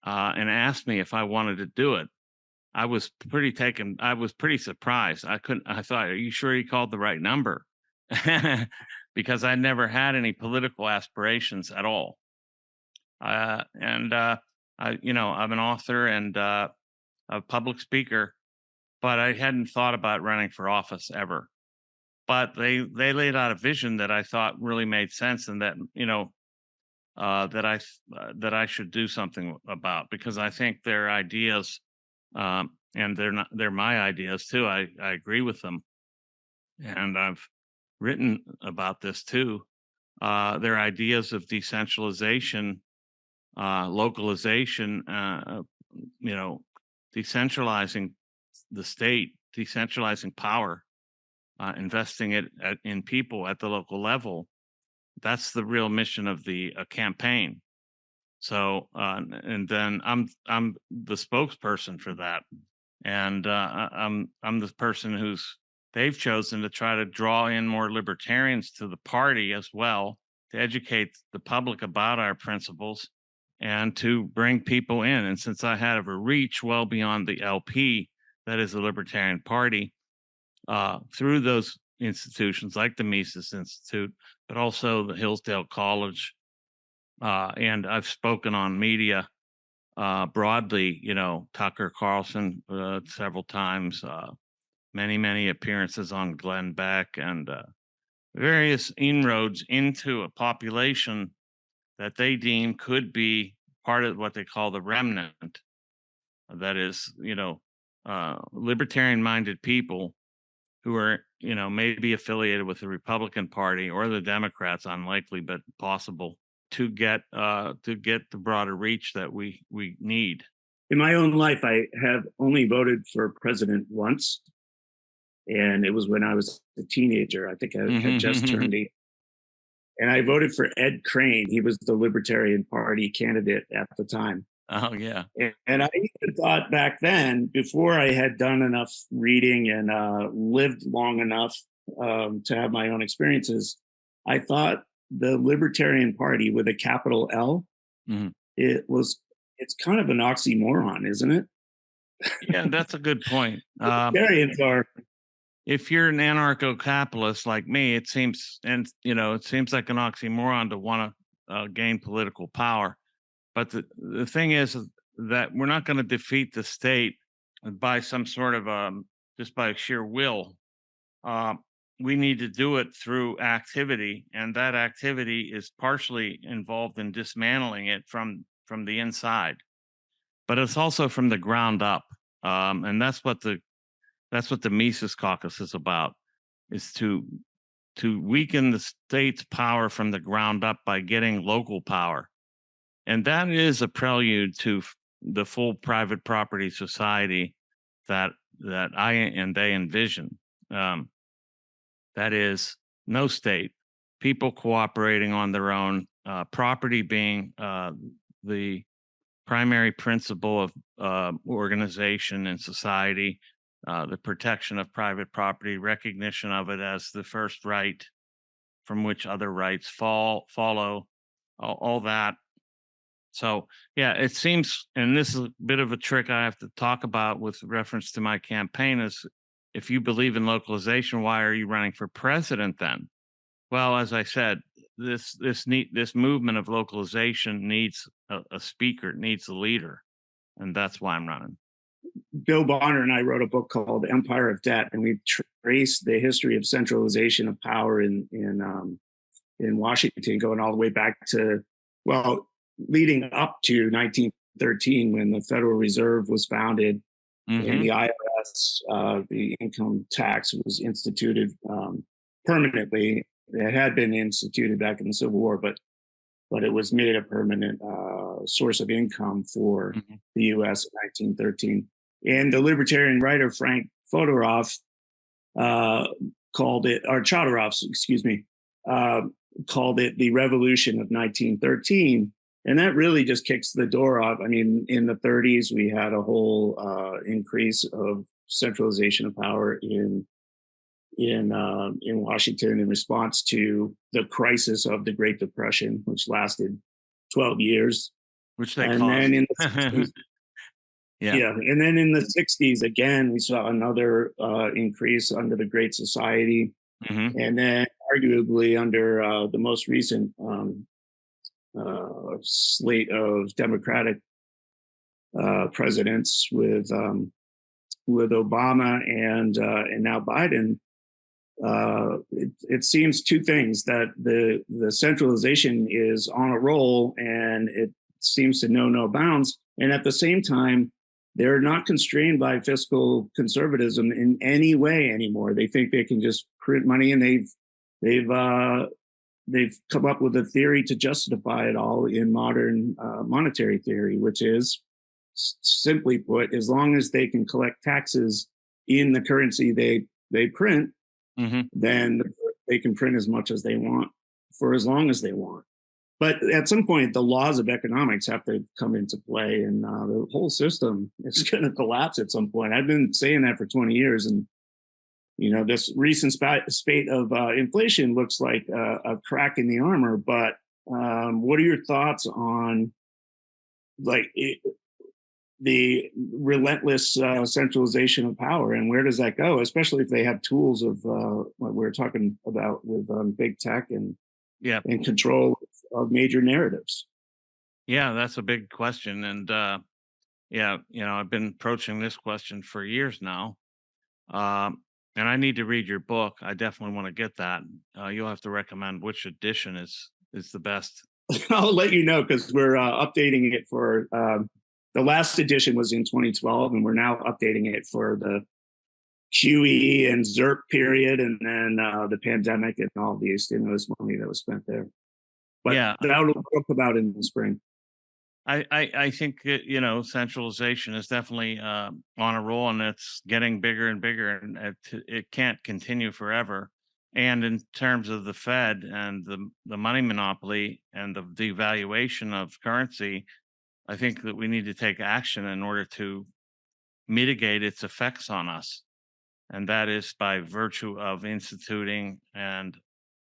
and asked me if I wanted to do it. I was pretty surprised. I thought, are you sure you called the right number? Because I never had any political aspirations at all. I'm an author and a public speaker, but I hadn't thought about running for office ever. But they laid out a vision that I thought really made sense, and that that I should do something about, because I think their ideas, and they're my ideas too. I agree with them, and I've written about this too. Their ideas of decentralization, localization, decentralizing the state, decentralizing power, investing it in people at the local level. That's the real mission of the campaign. So, and then I'm the spokesperson for that, and I'm the person who's they've chosen to try to draw in more libertarians to the party as well, to educate the public about our principles and to bring people in. And since I have a reach well beyond the LP, that is the Libertarian Party, through those institutions like the Mises Institute, but also the Hillsdale College, and I've spoken on media broadly, Tucker Carlson several times, many appearances on Glenn Beck, and various inroads into a population that they deem could be part of what they call the remnant. That is, libertarian-minded people who are, maybe affiliated with the Republican Party or the Democrats, unlikely but possible, to get the broader reach that we need. In my own life, I have only voted for president once, and it was when I was a teenager. I think I had just turned 8. And I voted for Ed Crane. He was the Libertarian Party candidate at the time. Oh yeah. And I even thought back then, before I had done enough reading and lived long enough to have my own experiences, I thought the Libertarian Party with a capital L, Mhm. it's kind of an oxymoron, isn't it? Yeah, that's a good point. Libertarians are, If you're an anarcho-capitalist like me, it seems like an oxymoron to want to gain political power. But the thing is that we're not going to defeat the state by some sort of just by sheer will. Uh, we need to do it through activity, and that activity is partially involved in dismantling it from the inside, but it's also from the ground up. And that's what the Mises Caucus is about: is to weaken the state's power from the ground up by getting local power. And that is a prelude to the full private property society that I and they envision. That is, no state, people cooperating on their own, property being the primary principle of organization in society, the protection of private property, recognition of it as the first right from which other rights follow, all that. So, yeah, it seems, and this is a bit of a trick I have to talk about with reference to my campaign, is if you believe in localization, why are you running for president then? Well, as I said, this movement of localization needs a speaker, it needs a leader, and that's why I'm running. Bill Bonner and I wrote a book called Empire of Debt, and we traced the history of centralization of power in Washington, going all the way back to, well, leading up to 1913, when the Federal Reserve was founded and the IRS, the income tax, was instituted permanently. It had been instituted back in the Civil War, but it was made a permanent source of income for the U.S. in 1913. And the libertarian writer Frank Fodorov called it, or Chodorov, excuse me, called it the revolution of 1913. And that really just kicks the door off. I mean, in the 30s, we had a whole increase of centralization of power in Washington in response to the crisis of the Great Depression, which lasted 12 years. Which they and caused. then in the 60s, yeah, and then in the 60s, again, we saw another increase under the Great Society, and then arguably under the most recent slate of Democratic presidents with Obama and now Biden. It seems two things: that the centralization is on a roll and it seems to know no bounds, and at the same time, they're not constrained by fiscal conservatism in any way anymore. They think they can just print money, and they've come up with a theory to justify it all in modern monetary theory, which is, simply put, as long as they can collect taxes in the currency they print, then they can print as much as they want for as long as they want. But at some point, the laws of economics have to come into play, and the whole system is going to collapse at some point. I've been saying that for 20 years, and this recent spate of inflation looks like a crack in the armor. But what are your thoughts on the relentless centralization of power, and where does that go, especially if they have tools of what we're talking about with big tech and control of major narratives? Yeah, that's a big question. And I've been approaching this question for years now. And I need to read your book. I definitely want to get that. You'll have to recommend which edition is the best. I'll let you know, because we're updating it for the last edition was in 2012, and we're now updating it for the QE and ZERP period, and then the pandemic and all the stimulus money that was spent there. But that'll talk about in the spring. I think that, centralization is definitely on a roll, and it's getting bigger and bigger, and it can't continue forever. And in terms of the Fed and the money monopoly and the devaluation of currency, I think that we need to take action in order to mitigate its effects on us. And that is by virtue of instituting and,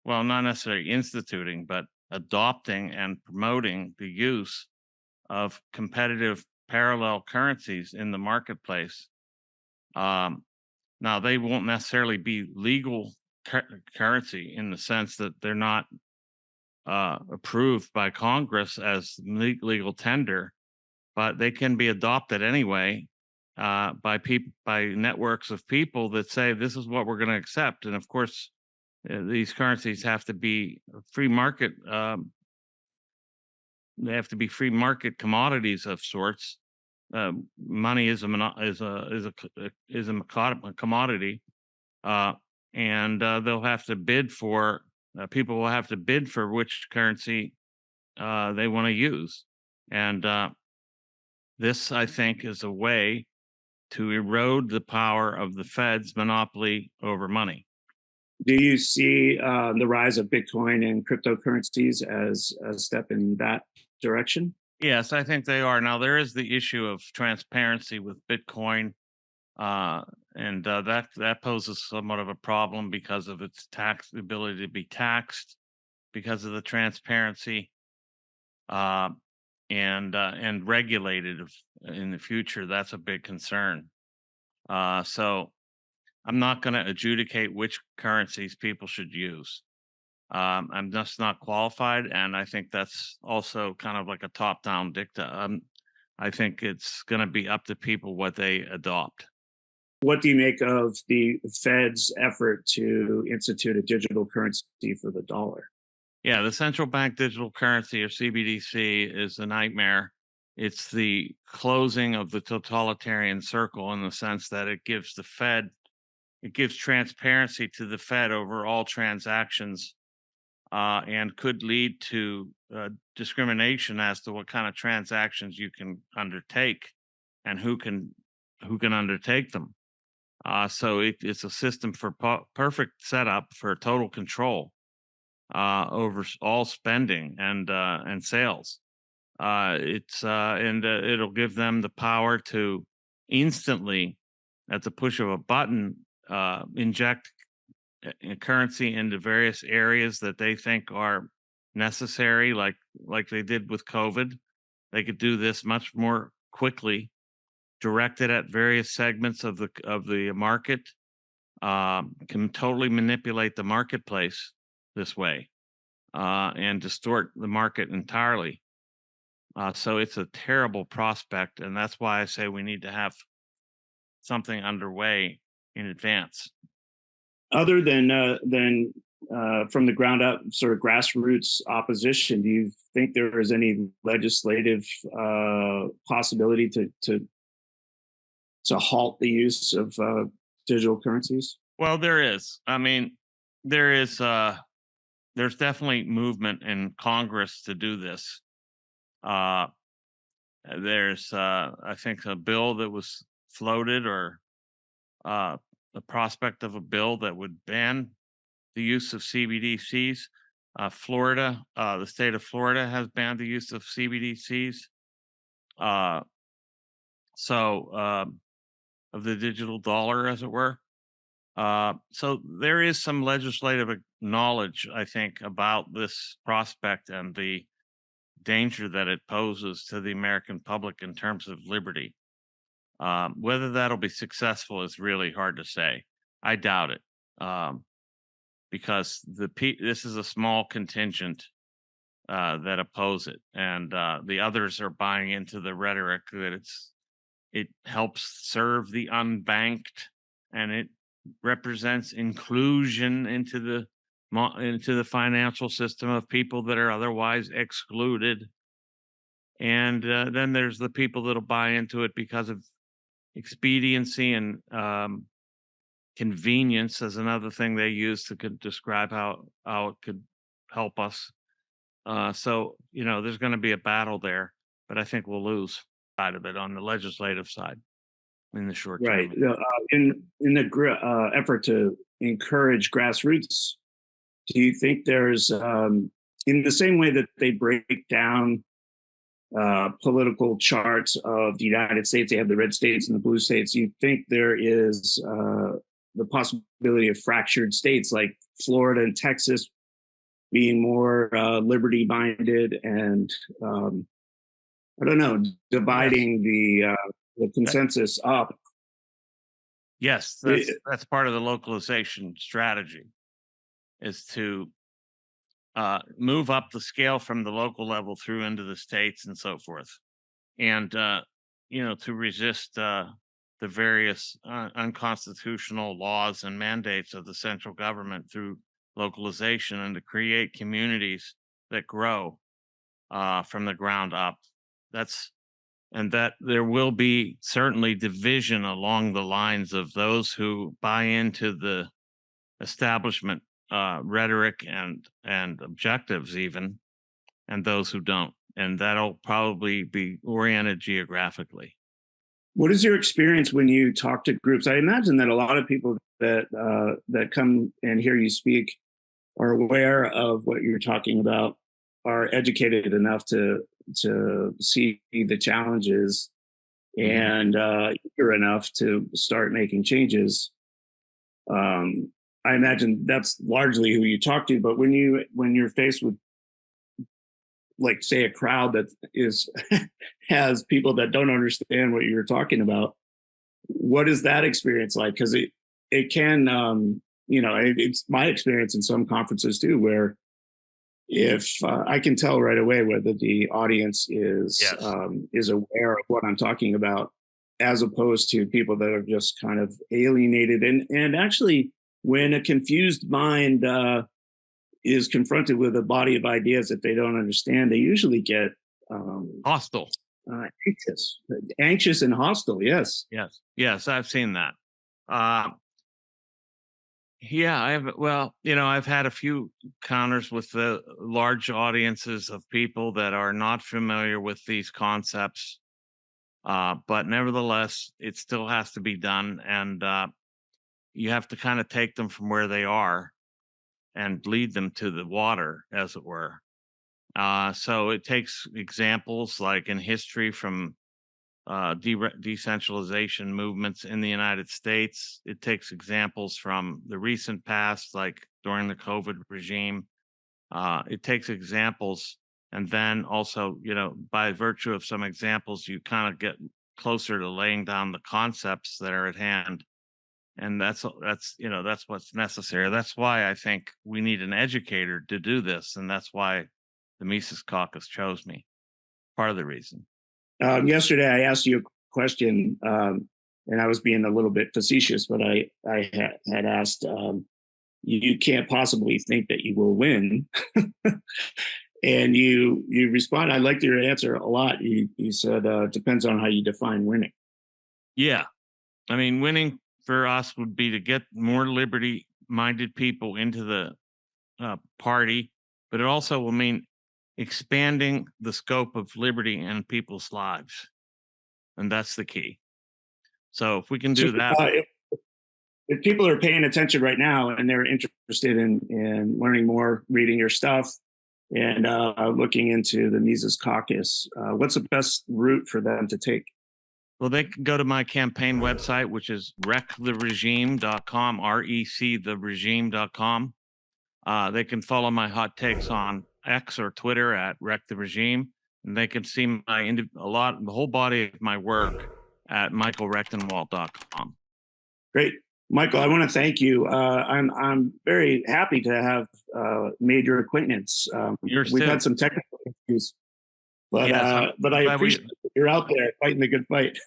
well, not necessarily instituting, but adopting and promoting the use of competitive parallel currencies in the marketplace. Now, they won't necessarily be legal currency in the sense that they're not approved by Congress as legal tender, but they can be adopted anyway by networks of people that say this is what we're going to accept. And of course, these currencies have to be free market. They have to be free market commodities of sorts. Money is a commodity, and they'll have to bid for. People will have to bid for which currency they want to use, and this, I think, is a way to erode the power of the Fed's monopoly over money. Do you see the rise of Bitcoin and cryptocurrencies as a step in that direction? Yes, I think they are. Now, there is the issue of transparency with Bitcoin, and that poses somewhat of a problem because of its ability to be taxed, because of the transparency, and regulated in the future. That's a big concern. So I'm not going to adjudicate which currencies people should use. I'm just not qualified, and I think that's also kind of like a top-down dicta. I think it's going to be up to people what they adopt. What do you make of the Fed's effort to institute a digital currency for the dollar? Yeah, the central bank digital currency, or CBDC, is a nightmare. It's the closing of the totalitarian circle, in the sense that it gives transparency to the Fed over all transactions, and could lead to discrimination as to what kind of transactions you can undertake and who can undertake them. It's a system for perfect setup for total control over all spending and sales. It'll give them the power to instantly, at the push of a button, inject currency into various areas that they think are necessary, like they did with COVID. They could do this much more quickly, directed at various segments of the market. Can totally manipulate the marketplace this way, and distort the market entirely. So it's a terrible prospect, and that's why I say we need to have something underway in advance. Other than from the ground up, sort of grassroots opposition, do you think there is any legislative possibility to halt the use of digital currencies? Well, there is. I mean, there is. There's definitely movement in Congress to do this. Uh, there's, I think, a bill that was floated, or the prospect of a bill that would ban the use of CBDCs. Florida, the state of Florida, has banned the use of CBDCs. Uh, of the digital dollar, as it were. So there is some legislative knowledge, I think, about this prospect and the danger that it poses to the American public in terms of liberty. Whether that'll be successful is really hard to say. I doubt it, because this is a small contingent that oppose it, and the others are buying into the rhetoric that it helps serve the unbanked, and it represents inclusion into the financial system of people that are otherwise excluded. And then there's the people that'll buy into it because of expediency, and convenience as another thing they use to describe how it could help us. So there's going to be a battle there, but I think we'll lose side of it on the legislative side in the short Right. term. In the effort to encourage grassroots, do you think there's, in the same way that they break down political charts of the United States, they have the red states and the blue states, you think there is the possibility of fractured states like Florida and Texas being more liberty minded and, I don't know, dividing the consensus up? Yes, that's part of the localization strategy, is to move up the scale from the local level through into the states and so forth, and to resist the various unconstitutional laws and mandates of the central government through localization, and to create communities that grow from the ground up. That there will be certainly division along the lines of those who buy into the establishment rhetoric and objectives, even, and those who don't, and that'll probably be oriented geographically. What is your experience when you talk to groups? I imagine that a lot of people that come and hear you speak are aware of what you're talking about, are educated enough to see the challenges, and eager enough to start making changes. I imagine that's largely who you talk to. But when you're faced with, like, say, a crowd that is has people that don't understand what you're talking about, what is that experience like? Because it can, it's my experience in some conferences too, where if I can tell right away whether the audience Yes. is aware of what I'm talking about, as opposed to people that are just kind of alienated. And actually, when a confused mind is confronted with a body of ideas that they don't understand, they usually get hostile, anxious and hostile. Yes. Yes, I've seen that. Yeah, I have. Well, I've had a few encounters with the large audiences of people that are not familiar with these concepts. But nevertheless, it still has to be done. And you have to kind of take them from where they are and lead them to the water, as it were. So it takes examples like in history from decentralization movements in the United States. It takes examples from the recent past, like during the COVID regime. It takes examples, and then also, by virtue of some examples, you kind of get closer to laying down the concepts that are at hand. And that's what's necessary. That's why I think we need an educator to do this, and that's why the Mises Caucus chose me. Part of the reason. Yesterday, I asked you a question, and I was being a little bit facetious, but I had asked, you can't possibly think that you will win. And you respond. I liked your answer a lot. You said, depends on how you define winning. Yeah. I mean, winning for us would be to get more liberty-minded people into the party, but it also will mean expanding the scope of liberty in people's lives. And that's the key. So if we can do that. If people are paying attention right now and they're interested in learning more, reading your stuff, and looking into the Mises Caucus, what's the best route for them to take? Well, they can go to my campaign website, which is rectheregime.com, rectheregime.com. They can follow my hot takes on X or Twitter at rectheregime, and they can see the whole body of my work at michaelrectenwald.com. Great. Michael, I want to thank you. I'm very happy to have made your acquaintance. We've had some technical issues, but yes, but I appreciate you're out there fighting the good fight.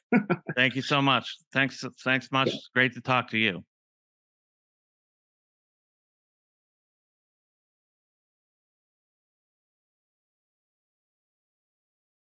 Thank you so much. Thanks much. It's great to talk to you.